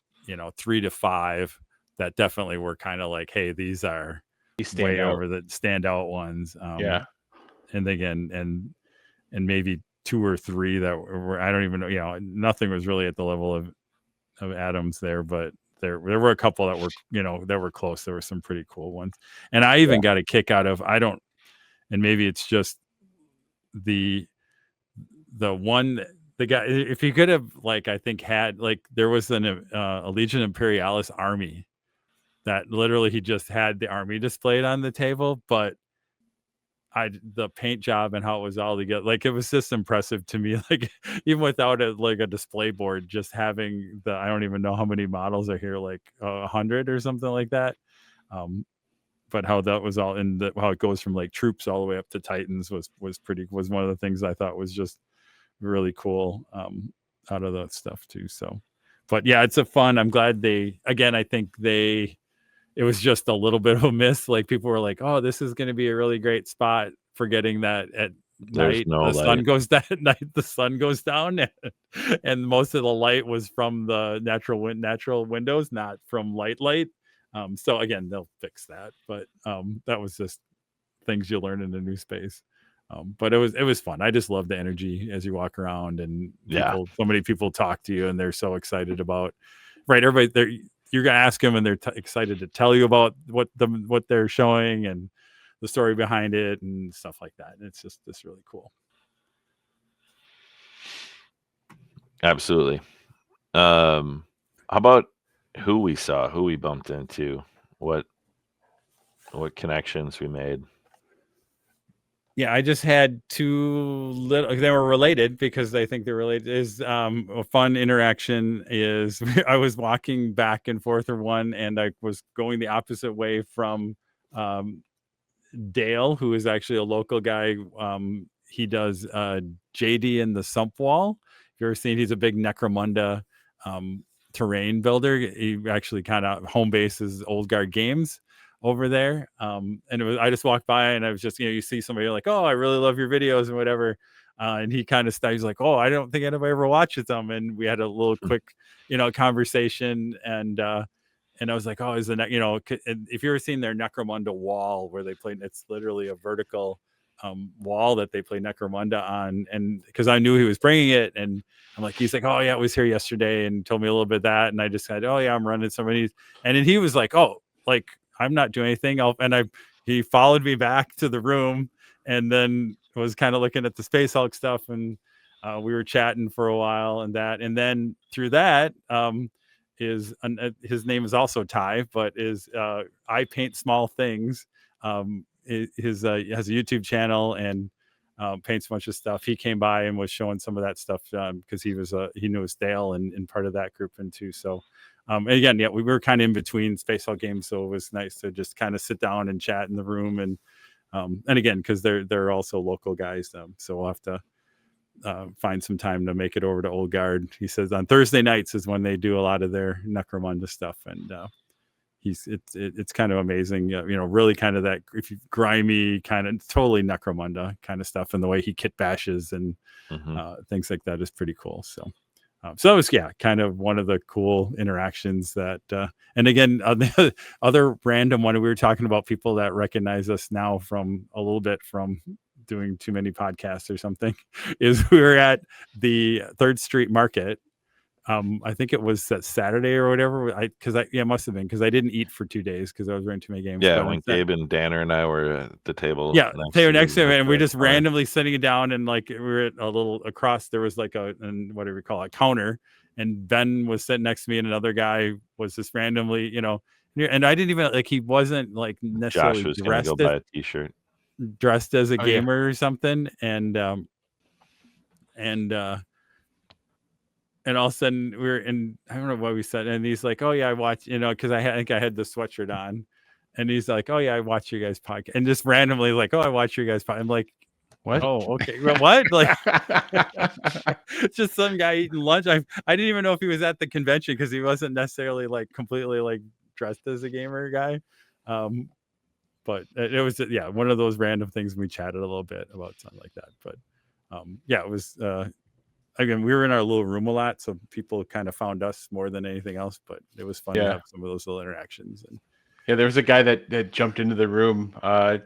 3 to 5 that definitely were kind of like, hey, these are way over the standout ones. Yeah. And again, and maybe 2 or 3 that were, I don't even know, nothing was really at the level of Adams there, but there were a couple that were, that were close. There were some pretty cool ones. And I even got a kick out of, and maybe it's just the guy, if you could have, like, I think had, like, there was a Legion Imperialis army that literally he just had the army displayed on the table, but the paint job and how it was all together, like, it was just impressive to me. Like, even without a display board, just having I don't even know how many models are here, like 100 or something like that. But how that was all how it goes from like troops all the way up to Titans was one of the things I thought was just really cool out of that stuff too. So, but yeah, it's I'm glad I think it was just a little bit of a miss. Like, people were like, oh, this is going to be a really great spot, forgetting that at night sun goes down. At night the sun goes down, and most of the light was from the natural windows, not from light. So again, they'll fix that, but that was just things you learn in a new space. But it was fun. I just love the energy as you walk around, and so many people talk to you and they're so excited about, right? Everybody, you're going to ask them and they're excited to tell you about what they're showing and the story behind it and stuff like that. And it's really cool. Absolutely. How about who we saw, who we bumped into, what connections we made? Yeah, I just had 2 they were related because I think they're related. Is a fun interaction is I was walking back and forth and I was going the opposite way from Dale, who is actually a local guy. He does JD in the Sump Wall. If you've ever seen, he's a big Necromunda terrain builder. He actually kind of home bases Old Guard games over there. And I just walked by and I was just, you see somebody like, oh, I really love your videos and whatever. And he kind of started, he's like, oh, I don't think anybody ever watches them. And we had a little quick, conversation. And I was like, oh, if you've ever seen their Necromunda wall where they play, it's literally a vertical wall that they play Necromunda on. And because I knew he was bringing it, and I'm like, he's like, oh yeah, I was here yesterday, and told me a little bit of that. And I just said, oh yeah, I'm running some of these. And then he was like, oh, like, I'm not doing anything. He followed me back to the room and then was kind of looking at the Space Hulk stuff. And we were chatting for a while and then through that, his name is also Ty, but is I Paint Small Things. He has a YouTube channel and paints a bunch of stuff. He came by and was showing some of that stuff because he knew Dale and part of that group and too. So and again, yeah, we were kind of in between Space Hulk games, so it was nice to just kind of sit down and chat in the room. And again, because they're also local guys, so we'll have to find some time to make it over to Old Guard. He says on Thursday nights is when they do a lot of their Necromunda stuff, and it's kind of amazing, really kind of that grimy kind of totally Necromunda kind of stuff, and the way he kit bashes and things like that is pretty cool. So it was, kind of one of the cool interactions that, and again, the other random one, we were talking about people that recognize us now from a little bit from doing too many podcasts or something, is we were at the 3rd Street Market. I think it was that Saturday or whatever. It must have been because I didn't eat for 2 days because I was running too many games. Yeah, when Gabe and Danner and I were at the table. Yeah, they were next to him, and we're just randomly sitting down, and like we were at a little across. There was like and what do we call it, a counter, and Ben was sitting next to me, and another guy was just randomly, and I didn't even he wasn't like necessarily Josh was going to go buy a T-shirt, dressed as a gamer or something, and all of a sudden we were in, I don't know what we said. And he's like, oh yeah, I watch, cause I think I had the sweatshirt on, and he's like, oh yeah, I watch your guys' podcast. And just randomly like, oh, I watch your guys' podcast. I'm like, what? Oh, okay. Well, what? Like just some guy eating lunch. I didn't even know if he was at the convention because he wasn't necessarily like completely like dressed as a gamer guy. But it was, one of those random things. We chatted a little bit about something like that, but it was, again, we were in our little room a lot, so people kind of found us more than anything else. But it was fun to have some of those little interactions. And yeah, there was a guy that jumped into the room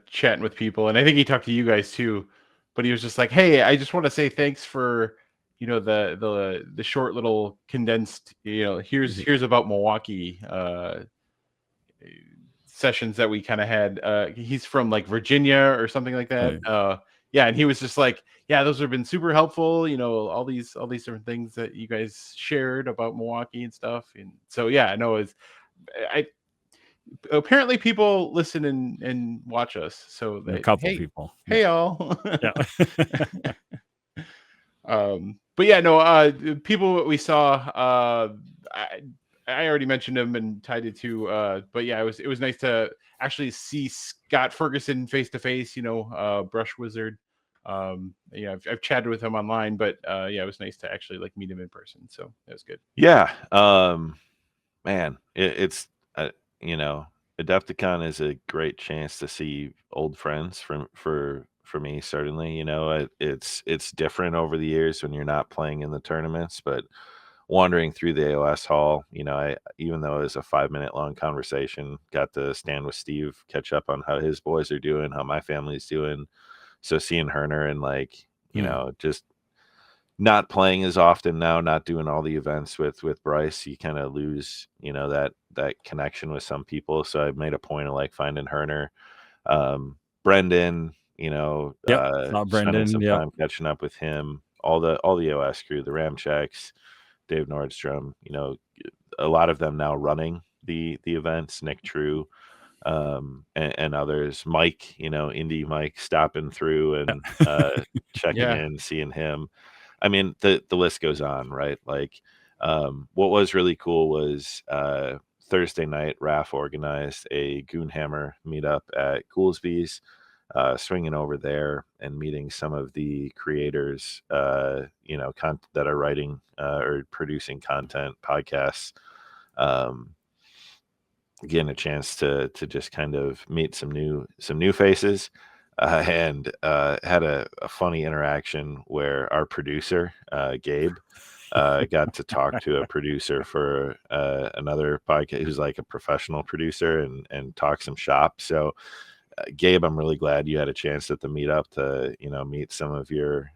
chatting with people, and I think he talked to you guys too. But he was just like, "Hey, I just want to say thanks for the short little condensed here's about Milwaukee sessions that we kind of had." He's from like Virginia or something like that. Yeah, and he was just like, "Yeah, those have been super helpful. All these different things that you guys shared about Milwaukee and stuff." And so yeah, I know apparently people listen and watch us. So a couple people. Hey y'all. Yeah. But yeah, no, people we saw, I already mentioned him and tied it to, but yeah, it was nice to actually see Scott Ferguson face to face, Brush Wizard. I've chatted with him online, but yeah, it was nice to actually like meet him in person. So that was good. Yeah. Man, it's Adepticon is a great chance to see old friends for me, certainly. It's different over the years when you're not playing in the tournaments, but wandering through the AOS hall, even though it was a 5-minute long conversation, got to stand with Steve, catch up on how his boys are doing, how my family's doing. So seeing Herner and just not playing as often now, not doing all the events with Bryce, you kind of lose, that connection with some people. So I made a point of like finding Herner, Brendan, spending some time catching up with him, all the OS crew, the Ramchecks, Dave Nordstrom, a lot of them now running the events, Nick True, and others, Mike, Indie Mike stopping through and checking in, seeing him. I mean, the list goes on, right? Like, what was really cool was Thursday night, Raph organized a Goonhammer meetup at Goolsby's, swinging over there and meeting some of the creators, that are writing or producing content, podcasts. Getting a chance to just kind of meet some new faces. And had a funny interaction where our producer, Gabe, got to talk to a producer for another podcast who's like a professional producer and talk some shop. So, Gabe, I'm really glad you had a chance at the meetup to meet some of your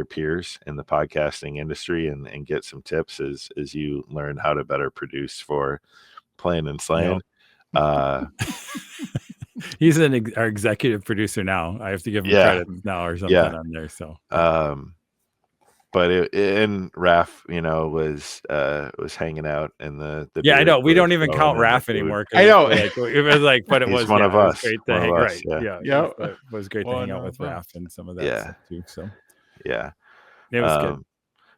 peers in the podcasting industry and get some tips as you learn how to better produce for Playin and Slayin. He's our executive producer now. I have to give him credit now or something on there. So, but and Raph, was hanging out in the I know we don't even count Raph anymore. I know it was like, but it was one of us. It was great to hang out with Raph and some of that stuff too. So, yeah, it was good.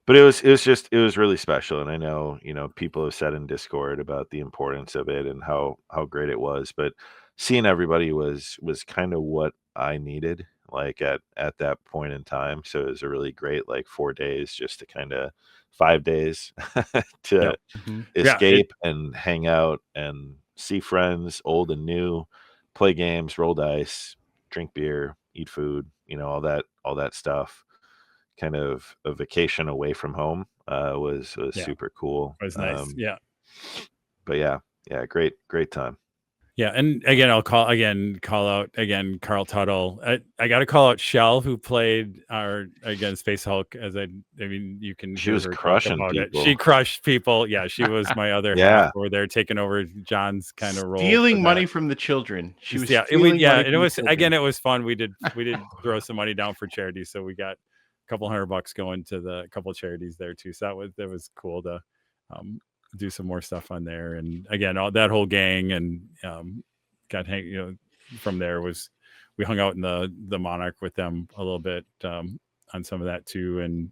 But it was really special, and I know people have said in Discord about the importance of it and how great it was, but seeing everybody was kind of what I needed, like at that point in time. So it was a really great 4 days, just to kind of 5 days to escape and hang out and see friends, old and new, play games, roll dice, drink beer, eat food, all that stuff. Kind of a vacation away from home was super cool. It was nice. But yeah, great time. Yeah, and again, I'll call out Carl Tuttle. I got to call out Shell, who played against Space Hulk. You can. She was crushing people. She crushed people. Yeah, she was my other half over there, taking over John's kind of role, stealing money from the children. She was and it was it was fun. We did throw some money down for charity, so we got a couple $100 going to a couple of charities there too. So that was cool to do some more stuff on there. And again, all that whole gang and got from there we hung out in the Monarch with them a little bit on some of that too, and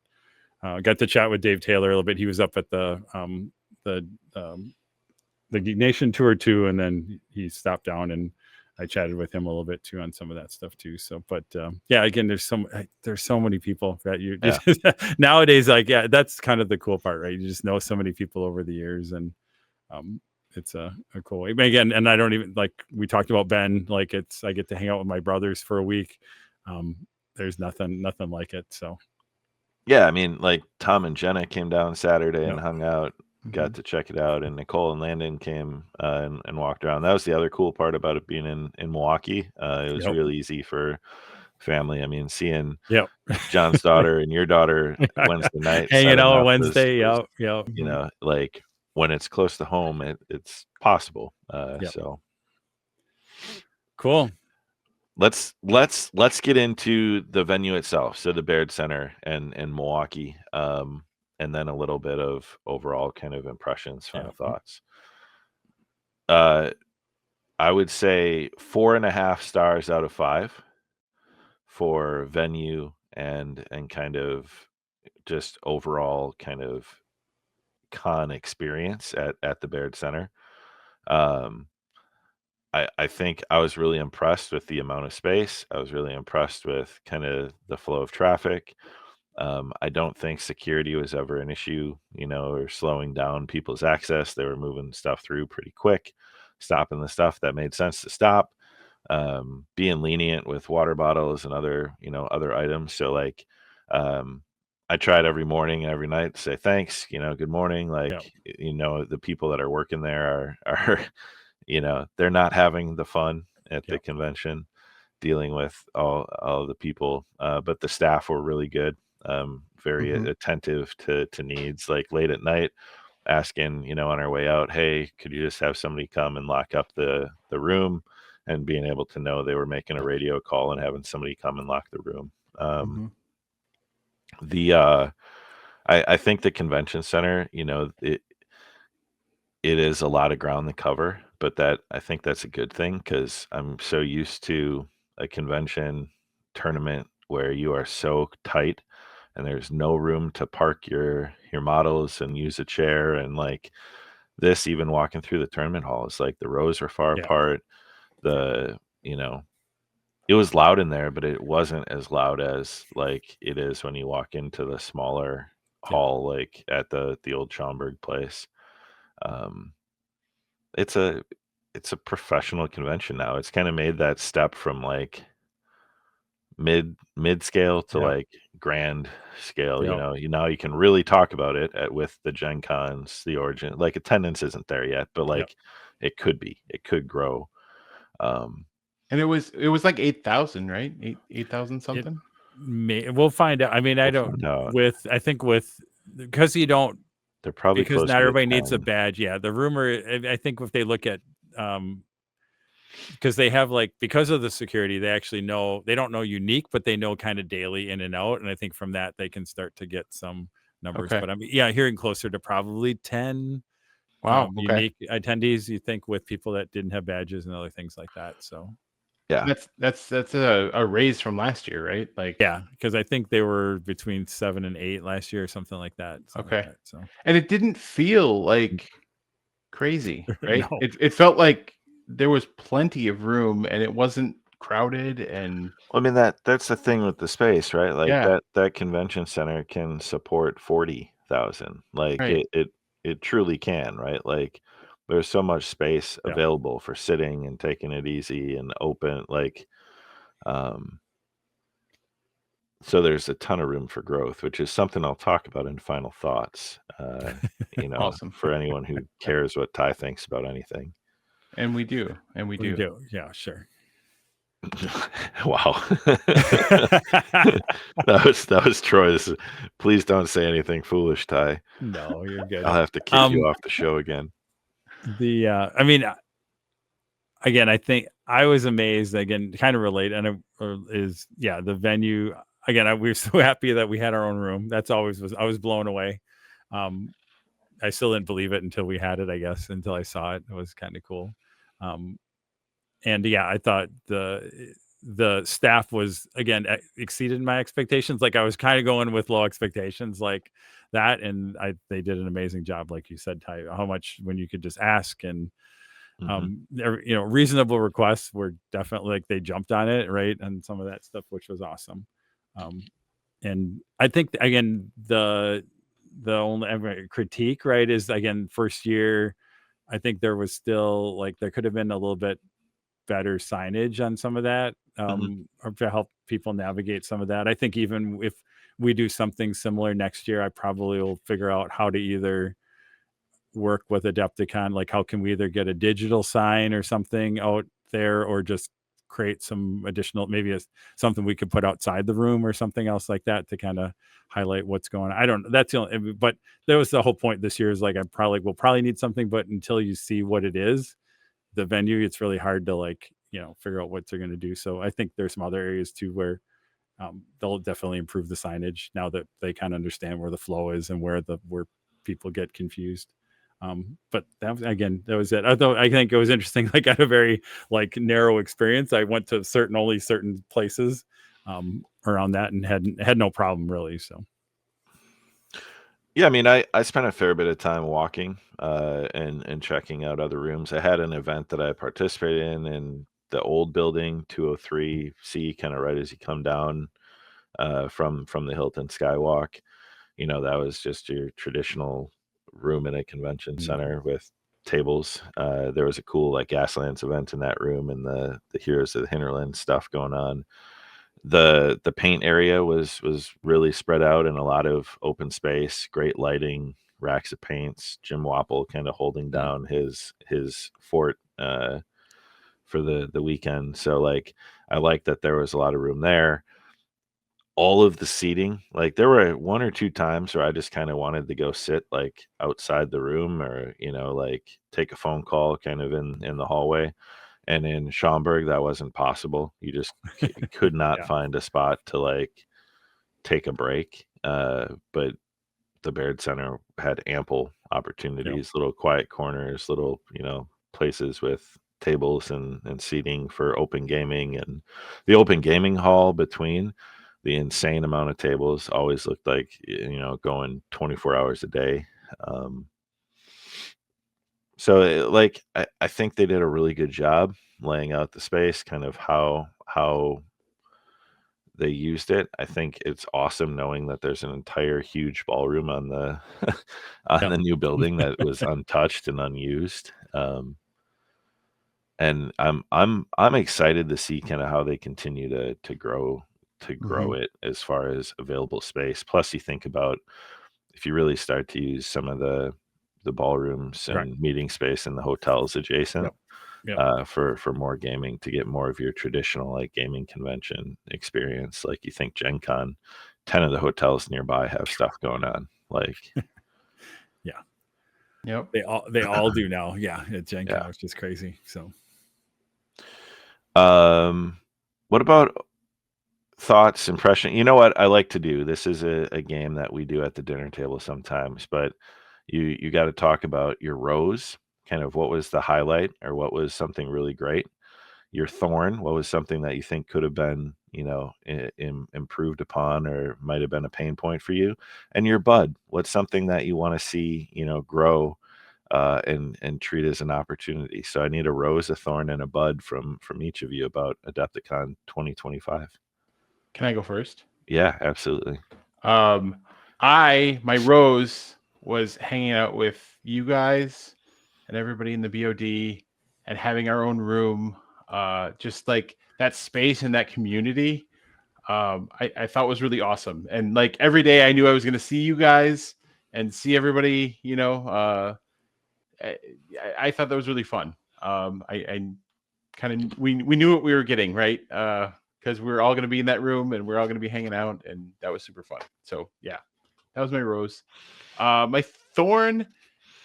got to chat with Dave Taylor a little bit. He was up at the Geek Nation tour too, and then he stopped down and I chatted with him a little bit too on some of that stuff too. So, but again, there's so many people that nowadays, that's kind of the cool part, right? You just know so many people over the years, and it's a cool way. Again, and I don't even we talked about Ben, I get to hang out with my brothers for a week. There's nothing like it. So Yeah, I mean, like Tom and Jenna came down Saturday and Yep. hung out, got to check it out, and Nicole and Landon came and walked around. That was the other cool part about it being in Milwaukee. It was Yep. real easy for family. I mean, seeing Yep. John's daughter and your daughter Wednesday night Hanging setting out up Wednesday. was, Yep. you know, like when it's close to home, it's possible. Yep. So Cool. let's get into the venue itself. So the Baird Center and Milwaukee, and then a little bit of overall kind of impressions, final thoughts. I would say 4.5 stars out of 5 for venue and kind of just overall kind of con experience at the Baird Center. I think I was really impressed with the amount of space. I was really impressed with kind of the flow of traffic. I don't think security was ever an issue, you know, or slowing down people's access. They were moving stuff through pretty quick, stopping the stuff that made sense to stop, being lenient with water bottles and other, you know, other items. So like, I tried every morning and every night to say thanks, you know, good morning. Like, you know, the people that are working there are you know, they're not having the fun at the convention dealing with all the people, but the staff were really good, very attentive to needs. Like late at night, asking, you know, on our way out, hey, could you just have somebody come and lock up the room, and being able to know they were making a radio call and having somebody come and lock the room. I think the convention center, you know, it is a lot of ground to cover, but I think that's a good thing, because I'm so used to a convention tournament where you are so tight and there's no room to park your models and use a chair. And like this, even walking through the tournament hall, is like the rows are far apart. You know, it was loud in there, but it wasn't as loud as like it is when you walk into the smaller hall, like at the old Schaumburg place. It's a professional convention now. It's kind of made that step from like mid scale to like grand scale. You know, now you can really talk about it with the Gen Cons, the Origin. Like attendance isn't there yet, but like it could be. It could grow. And it was like 8,000, right? 8,000 something. We'll find out. I mean, I think because you don't. They're probably because not to everybody needs a 10. badge. Yeah, the rumor. I think if they look at, because they have like, because of the security, they actually know, they don't know unique, but they know kind of daily in and out. And I think from that they can start to get some numbers. But I mean, hearing closer to probably 10. Wow. Unique attendees. You think with people that didn't have badges and other things like that. So. Yeah, that's a raise from last year, right? Like, yeah, because I think they were between 7 and 8 last year or something like that. So, and it didn't feel like crazy, right? No. It felt like there was plenty of room and it wasn't crowded. And well, I mean, that's the thing with the space, right? Like that convention center can support 40,000. Like it truly can, right? Like there's so much space available for sitting and taking it easy and open, like so there's a ton of room for growth, which is something I'll talk about in final thoughts. You know, Awesome. For anyone who cares what Ty thinks about anything. And we do. Yeah, sure. Wow. that was Troy's. Please don't say anything foolish, Ty. No, you're good. I'll have to kick you off the show again. I mean, again, I think I was amazed. Again, kind of relate, and the venue. Again, we were so happy that we had our own room. That's always I was blown away. I still didn't believe it until we had it, I guess, until I saw it. It was kind of cool. And I thought the staff was, again, exceeded my expectations. Like I was kind of going with low expectations like that. And they did an amazing job. Like you said, Ty, how much when you could just ask, and reasonable requests were definitely, like, they jumped on it, right? And some of that stuff, which was awesome. And I think, again, the only critique, right, is, again, first year, I think there was still, like, there could have been a little bit better signage on some of that, or to help people navigate some of that. I think even if we do something similar next year, I probably will figure out how to either work with Adepticon, like how can we either get a digital sign or something out there, or just create some additional, maybe something we could put outside the room or something else like that to kind of highlight what's going on. I don't know. That's the only, but that was the whole point this year, is like, we'll probably need something, but until you see what it is, the venue, it's really hard to like, figure out what they're going to do. So I think there's some other areas too where they'll definitely improve the signage now that they kind of understand where the flow is and where people get confused. But that was it. Although I think it was interesting, like I had a very like narrow experience. I went to only certain places around that and had no problem really. So yeah, I mean, I spent a fair bit of time walking and checking out other rooms. I had an event that I participated in the old building, 203C, kind of right as you come down from the Hilton Skywalk. That was just your traditional room in a convention center with tables. There was a cool like Gaslands event in that room, and the Heroes of the Hinterland stuff going on. The paint area was really spread out in a lot of open space, great lighting, racks of paints. Jim Wapple kind of holding down his fort for the weekend. So like I like that there was a lot of room there. All of the seating, like there were one or two times where I just kind of wanted to go sit like outside the room, or like take a phone call kind of in the hallway. And in Schaumburg that wasn't possible. You just could not find a spot to like take a break. But the Baird Center had ample opportunities, little quiet corners, little places with tables and seating for open gaming. And the open gaming hall between the insane amount of tables always looked like going 24 hours a day. So like I think they did a really good job laying out the space, kind of how they used it. I think it's awesome knowing that there's an entire huge ballroom on the the new building that was untouched and unused. And I'm excited to see kind of how they continue to grow it as far as available space. Plus, you think about if you really start to use some of the ballrooms and meeting space in the hotels adjacent for more gaming, to get more of your traditional like gaming convention experience. Like you think Gen Con, 10 of the hotels nearby have stuff going on. Like they all do now. At Gen Con, it's just crazy. So what about thoughts, impression? You know what I like to do? This is a game that we do at the dinner table sometimes, but you got to talk about your rose, kind of what was the highlight or what was something really great. Your thorn, what was something that you think could have been, improved upon or might have been a pain point for you. And your bud, what's something that you want to see, grow and treat as an opportunity. So I need a rose, a thorn, and a bud from each of you about Adepticon 2025. Can I go first? Yeah, absolutely. My rose was hanging out with you guys and everybody in the BoD and having our own room, just like that space and that community. I thought was really awesome. And like every day I knew I was going to see you guys and see everybody, I thought that was really fun. I kind of, we knew what we were getting, right? Because we were all going to be in that room and we're all going to be hanging out, and that was super fun. So yeah, that was my rose. My thorn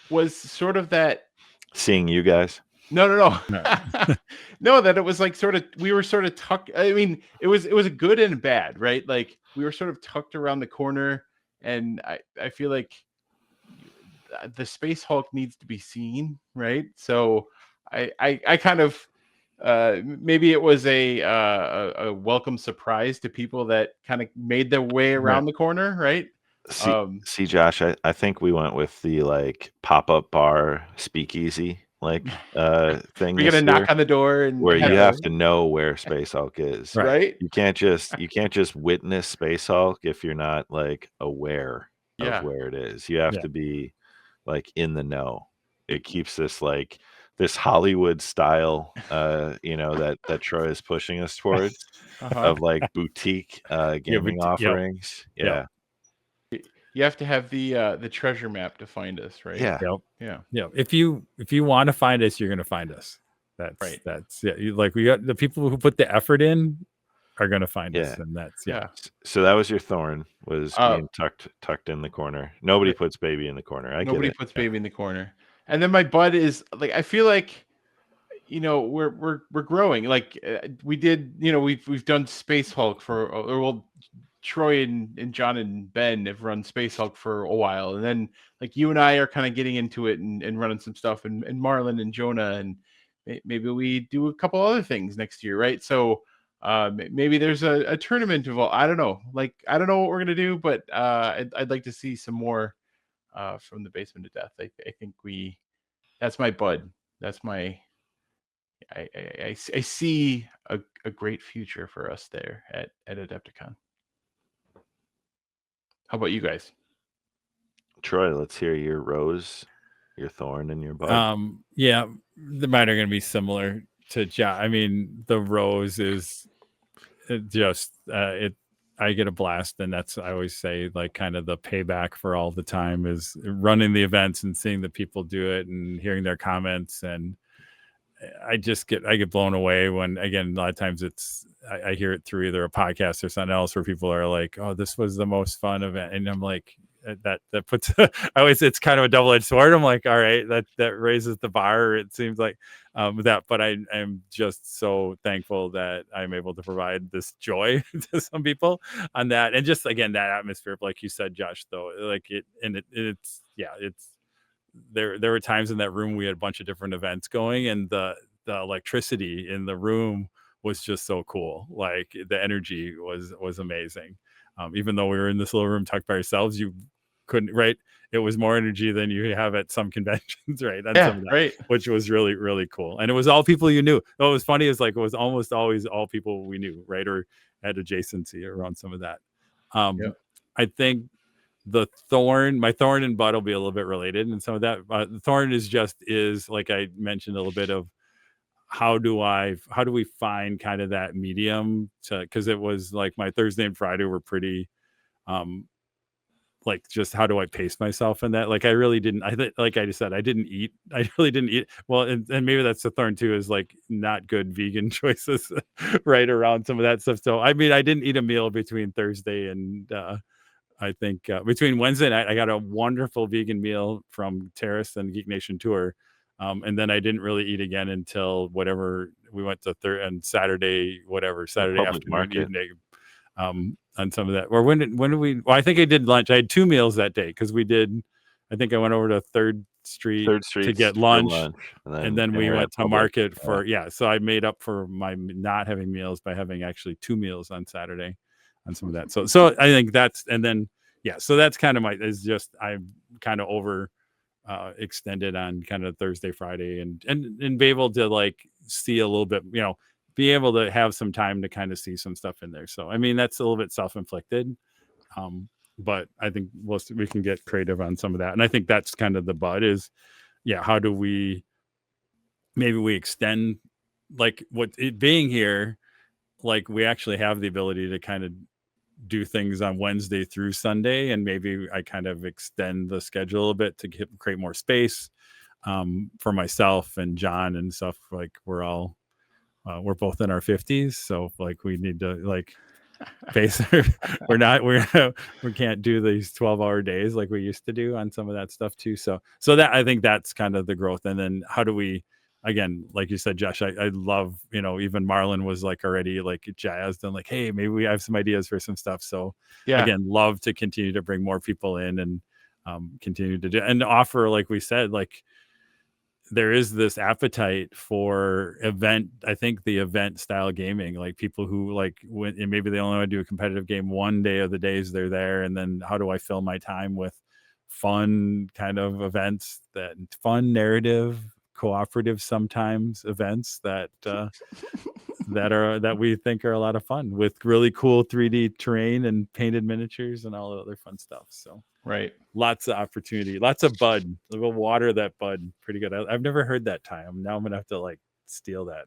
was sort of that seeing you guys. No. No, that it was like we were sort of tucked. I mean, it was a good and bad, right? Like we were sort of tucked around the corner, and I feel like the Space Hulk needs to be seen, right? So I kind of maybe it was a welcome surprise to people that kind of made their way around the corner, right? See, Josh, I think we went with the like pop-up bar speakeasy like thing. We're gonna knock on the door and where you have to know where Space Hulk is, right? You can't just witness Space Hulk if you're not like aware of where it is. You have to be like in the know. It keeps this like this Hollywood style, that Troy is pushing us towards of like boutique gaming offerings. Yep. You have to have the treasure map to find us, right? Yeah. Yeah. If you want to find us, you're going to find us. That's right. That's we got the people who put the effort in are going to find us, and that's So that was your thorn, was being tucked in the corner. Nobody puts baby in the corner. Nobody puts baby in the corner. And then my bud is like, I feel like, we're growing. Like we did, we've done Space Hulk Troy and John and Ben have run Space Hulk for a while, and then like you and I are kind of getting into it and running some stuff, and Marlon and Jonah, and maybe we do a couple other things next year, right? So maybe there's a tournament involved. I don't know. Like I don't know what we're gonna do, but I'd like to see some more from the Basement of Death. I think that's my bud. That's my. I see a great future for us there at Adepticon. How about you guys? Troy, let's hear your rose, your thorn, and your bud. Yeah, the mine are going to be similar to John. I mean, the rose is just I get a blast, and that's, I always say, like kind of the payback for all the time is running the events and seeing the people do it and hearing their comments, and I get blown away when, again, a lot of times I hear it through either a podcast or something else where people are like, oh, this was the most fun event. And I'm like, that puts, it's kind of a double-edged sword. I'm like, all right, that raises the bar. It seems like but I'm just so thankful that I'm able to provide this joy to some people on that. And just, again, that atmosphere, like you said, Josh, though, like it's there were times in that room we had a bunch of different events going, and the electricity in the room was just so cool. Like the energy was amazing. Even though we were in this little room tucked by ourselves, you couldn't, right? It was more energy than you have at some conventions, right? Right. Which was really, really cool. And it was all people you knew. What was funny is, like, it was almost always all people we knew, right? Or had adjacency around some of that. I think my thorn and bud will be a little bit related, and some of that. The thorn is like I mentioned a little bit of how do we find kind of that medium to, because it was like my Thursday and Friday were pretty like, just how do I pace myself in that? Like I really didn't, like I just said, I really didn't eat well, and maybe that's the thorn too, is like not good vegan choices right around some of that stuff. So I mean, I didn't eat a meal between Thursday and I think between Wednesday night, I got a wonderful vegan meal from Terrace and Geek Nation Tour. And then I didn't really eat again until whatever we went to Saturday afternoon, evening, on some of that. Or when did we, well, I think I did lunch. I had 2 meals that day, because I think I went over to Third Street to get lunch. And then we went to market for, so I made up for my not having meals by having actually 2 meals on Saturday on some of that. So I think that's, and then, so that's kind of I'm kind of over extended on kind of Thursday, Friday, and be able to like see a little bit, be able to have some time to kind of see some stuff in there. So, I mean, that's a little bit self-inflicted. But I think we can get creative on some of that. And I think that's kind of the bud is, how do we extend, like, what it being here, like we actually have the ability to kind of do things on Wednesday through Sunday, and maybe I kind of extend the schedule a bit to create more space for myself and John and stuff. Like we're both in our 50s, so like we need to like we can't do these 12-hour days like we used to do on some of that stuff too. So that, I think that's kind of the growth. And then how do we, again, like you said, Josh, I love, even Marlon was like already like jazzed and like, hey, maybe we have some ideas for some stuff. So again, love to continue to bring more people in and continue to do and offer, like we said, like there is this appetite for the event style gaming, like people who like and maybe they only want to do a competitive game one day of the days they're there. And then how do I fill my time with fun kind of events, that fun narrative, cooperative sometimes events that that we think are a lot of fun with really cool 3D terrain and painted miniatures and all the other fun stuff. So Right. lots of opportunity, lots of bud. We'll water that bud pretty good. I've never heard that time. Now I'm gonna have to like steal that.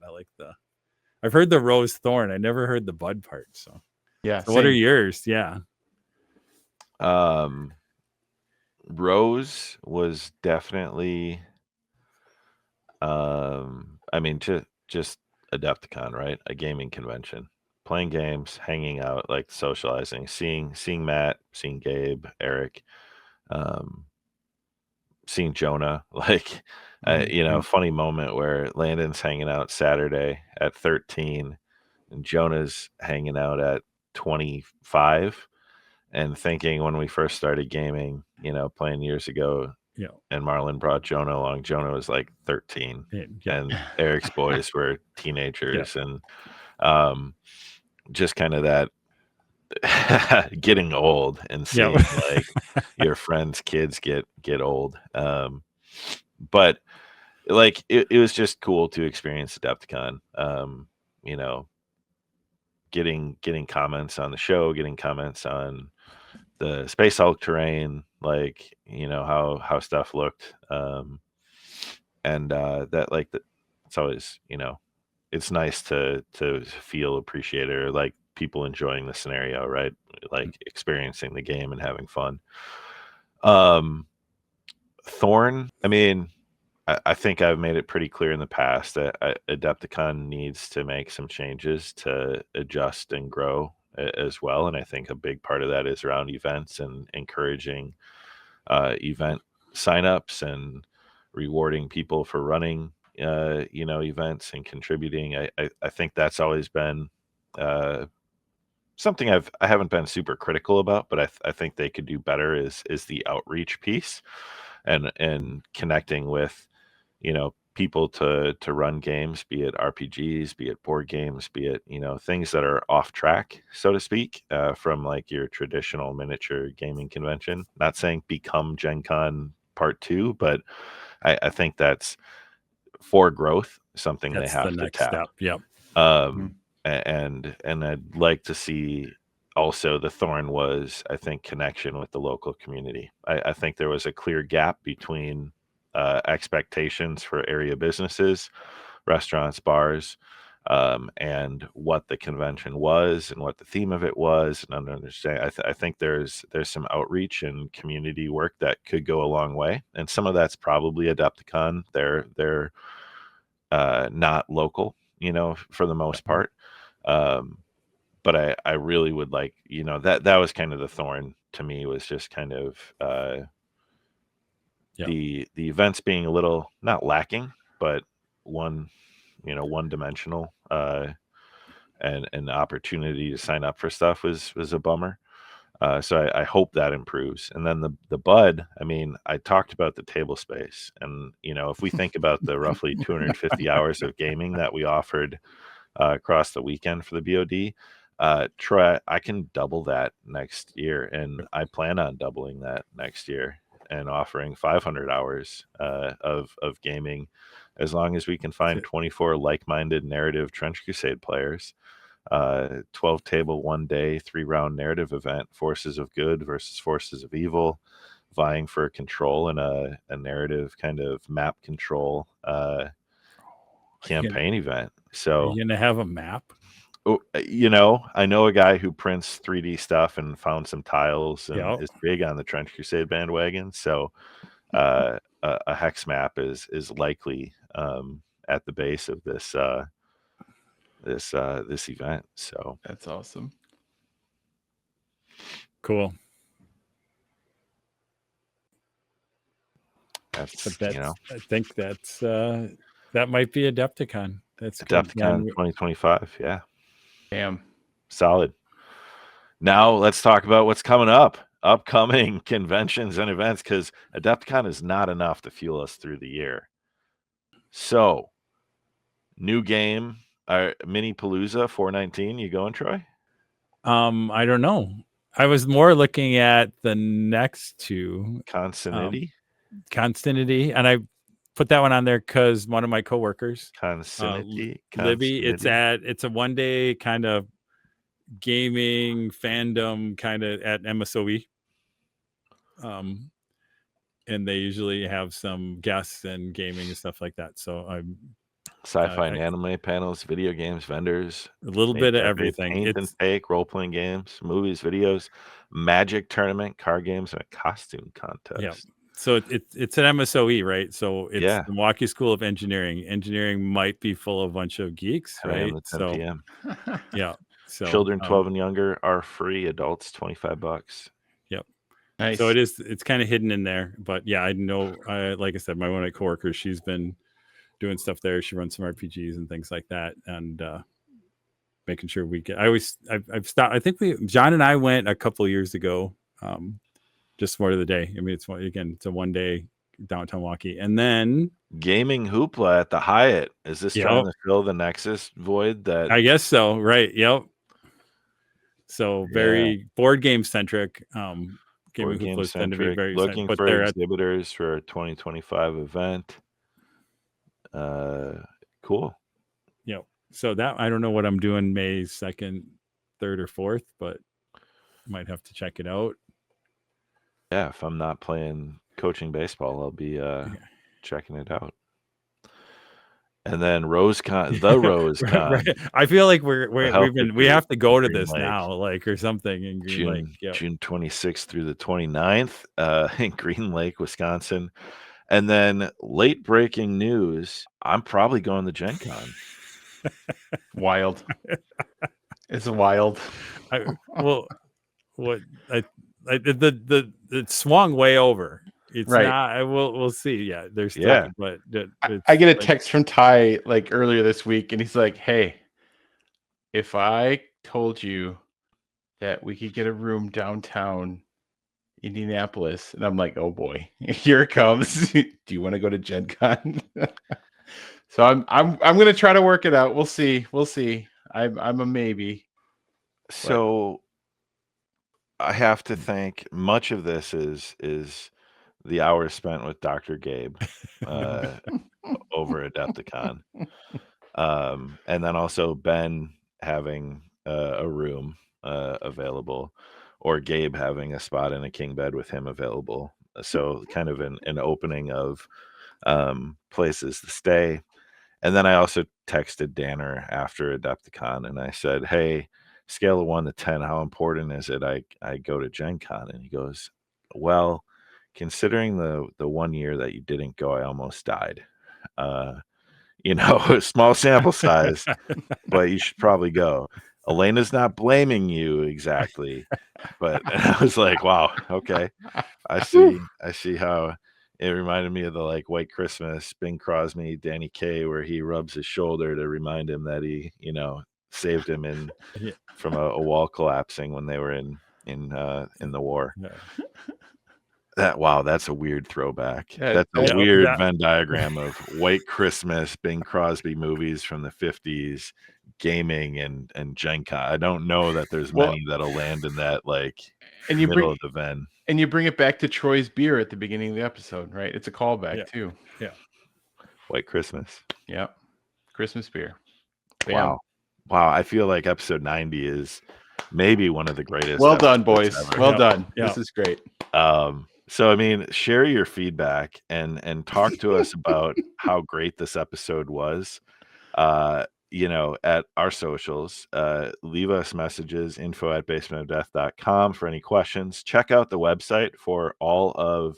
I've heard the rose thorn. I never heard the bud part. So Yeah. what are same. yours? Yeah. Rose was definitely, I mean, just Adepticon, right? A gaming convention, playing games, hanging out, like socializing, seeing Matt, seeing Gabe, Eric, seeing Jonah. Like, funny moment where Landon's hanging out Saturday at 13, and Jonah's hanging out at 25. And thinking when we first started gaming, playing years ago, Yeah. and Marlon brought Jonah along. Jonah was like 13, Yeah. and Eric's boys were teenagers, and just kind of that getting old and seeing like your friends' kids get old. But like it was just cool to experience Adepticon. Getting comments on the show, getting comments on the Space Hulk terrain, like how stuff looked, and that like it's always it's nice to feel appreciated, or like people enjoying the scenario, right? Like experiencing the game and having fun. Thorn, I mean, I think I've made it pretty clear in the past that Adepticon needs to make some changes to adjust and grow as well. And I think a big part of that is around events and encouraging event signups and rewarding people for running, events and contributing. I think that's always been something I haven't been super critical about, but I think they could do better is the outreach piece and connecting with people to run games, be it RPGs, be it board games, be it things that are off track, so to speak, from like your traditional miniature gaming convention. Not saying become Gen Con Part 2, but I think that's for growth, something That's they have the to next tap. step. Yep. And I'd like to see also the thorn was, I think, connection with the local community. I think there was a clear gap between expectations for area businesses, restaurants, bars, and what the convention was and what the theme of it was, and understand. I think there's some outreach and community work that could go a long way, and some of that's probably Adepticon. They're not local, for the most part. But I really would like, that was kind of the thorn to me, was just kind of the events being a little not lacking, but one dimensional, and the opportunity to sign up for stuff was a bummer. So I hope that improves. And then the bud, I mean, I talked about the table space, and if we think about the roughly 250 hours of gaming that we offered across the weekend for the BoD, Troy, I can double that next year, and I plan on doubling that next year and offering 500 hours of gaming, as long as we can find 24 like-minded narrative Trench Crusade players. 12 table, 1 day, 3-round narrative event, Forces of Good versus Forces of Evil, vying for control in a narrative kind of map control campaign event. So are you gonna have a map? I know a guy who prints 3D stuff and found some tiles and is big on the Trench Crusade bandwagon. So a hex map is likely at the base of this this event. So That's awesome. Cool. that's I think that's that might be Adepticon. That's Adepticon 2025. Yeah. Damn. Solid. Now let's talk about what's coming up. Upcoming conventions and events, because Adepticon is not enough to fuel us through the year. So, new game, Mini Palooza 419. You going, Troy? I don't know. I was more looking at the next two. Constanity. Constanity, and I put that one on there because one of my coworkers, Consanity. Libby, it's a 1 day kind of gaming fandom kind of at MSOE. And they usually have some guests and gaming and stuff like that. So I'm Sci-fi and anime panels, video games, vendors, a little bit of everything. paint and fake, role-playing games, movies, videos, magic tournament, card games, and a costume contest. Yeah. So it's an MSOE, right? So it's Yeah. the Milwaukee School of Engineering. Engineering might be full of a bunch of geeks, 10 a.m. right? to 10 So p.m. yeah. So Children 12 and younger are free. Adults $25. Yep. Nice. So it's kind of hidden in there, but yeah, I know. Like I said, one of my coworkers, she's been doing stuff there. She runs some RPGs and things like that, and making sure we get. I've stopped. I think John and I went a couple of years ago. Just more of the day. I mean, it's a 1 day downtown Milwaukee, and then Gaming hoopla at the Hyatt. Is this trying to fill the Nexus void? That I guess so. Right. Yep. So very board game centric. Gaming hooplas tend to be very looking for exhibitors for a 2025 event. Cool. Yep. So that I don't know what I'm doing May 2nd, 3rd, or 4th, but might have to check it out. Yeah, if I'm not coaching baseball, I'll be checking it out. And then RoseCon, the RoseCon. Right. I feel like we have to go to this now, like, or something in Green Lake. Yep. June 26th through the 29th in Green Lake, Wisconsin. And then late breaking news, I'm probably going to Gen Con. Wild. It's wild. It swung way over. It's right. not. We'll see. Yeah, there's stuff, but I get a text from Ty like earlier this week, and he's like, "Hey, if I told you that we could get a room downtown Indianapolis," and I'm like, "Oh boy, here it comes. Do you want to go to Gen Con?" So I'm gonna try to work it out. We'll see. I'm a maybe. So I have to think much of this is the hours spent with Dr. Gabe over Adepticon. And then also Ben having a room available, or Gabe having a spot in a king bed with him available. So kind of an opening of places to stay. And then I also texted Danner after Adepticon and I said, "Hey, scale of 1 to 10, how important is it I go to Gen Con?" And he goes, "Well, considering the 1 year that you didn't go, I almost died. Small sample size, but you should probably go. Elena's not blaming you exactly." But I was like, wow, okay. I see how it reminded me of the like White Christmas, Bing Crosby, Danny Kaye, where he rubs his shoulder to remind him that he, saved him from a wall collapsing when they were in the war. Yeah. That's a weird throwback. That's a weird Venn diagram of White Christmas, Bing Crosby movies from the 50s, gaming and Gen Con. I don't know that there's many that'll land in that middle of the Venn. And you bring it back to Troy's beer at the beginning of the episode, right? It's a callback too. Yeah. White Christmas. Yeah. Christmas beer. Bam. Wow. I feel like episode 90 is maybe one of the greatest. Well done, boys. Ever. Well done. Yeah. This is great. So, I mean, share your feedback and talk to us about how great this episode was. At our socials, leave us messages, info@basementofdeath.com for any questions. Check out the website for all of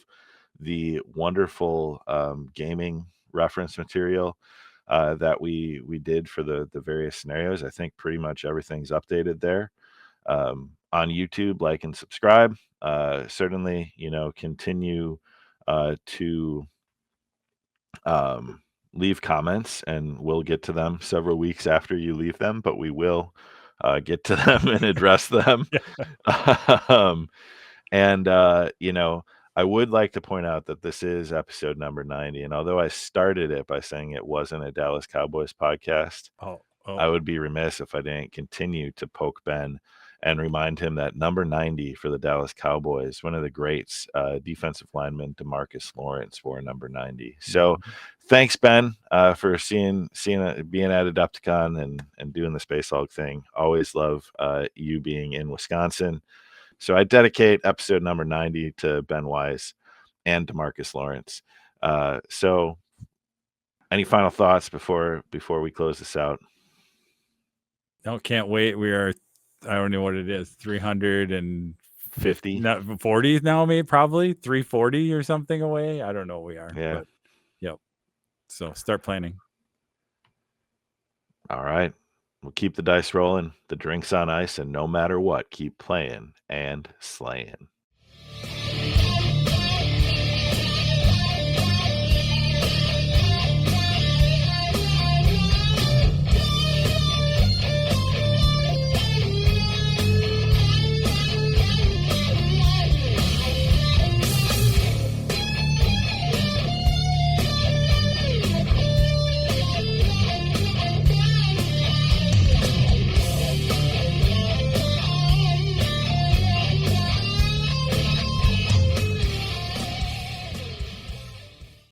the wonderful gaming reference material that we did for the various scenarios. I think pretty much everything's updated there. On YouTube, like and subscribe. Certainly, continue to leave comments, and we'll get to them several weeks after you leave them, but we will get to them and address them. I would like to point out that this is episode number 90, and although I started it by saying it wasn't a Dallas Cowboys podcast, I would be remiss if I didn't continue to poke Ben and remind him that number 90 for the Dallas Cowboys, one of the greats, defensive lineman DeMarcus Lawrence wore number 90. So thanks, Ben, for being at Adepticon and doing the Space Hog thing. Always love you being in Wisconsin. So I dedicate episode number 90 to Ben Wise and DeMarcus Lawrence. So any final thoughts before we close this out? No, can't wait. We are, I don't know what it is, 350, 40 now, maybe probably 340 or something away. I don't know what we are. Yeah. But, yep. So start planning. All right. We'll keep the dice rolling, the drinks on ice, and no matter what, keep playing and slaying.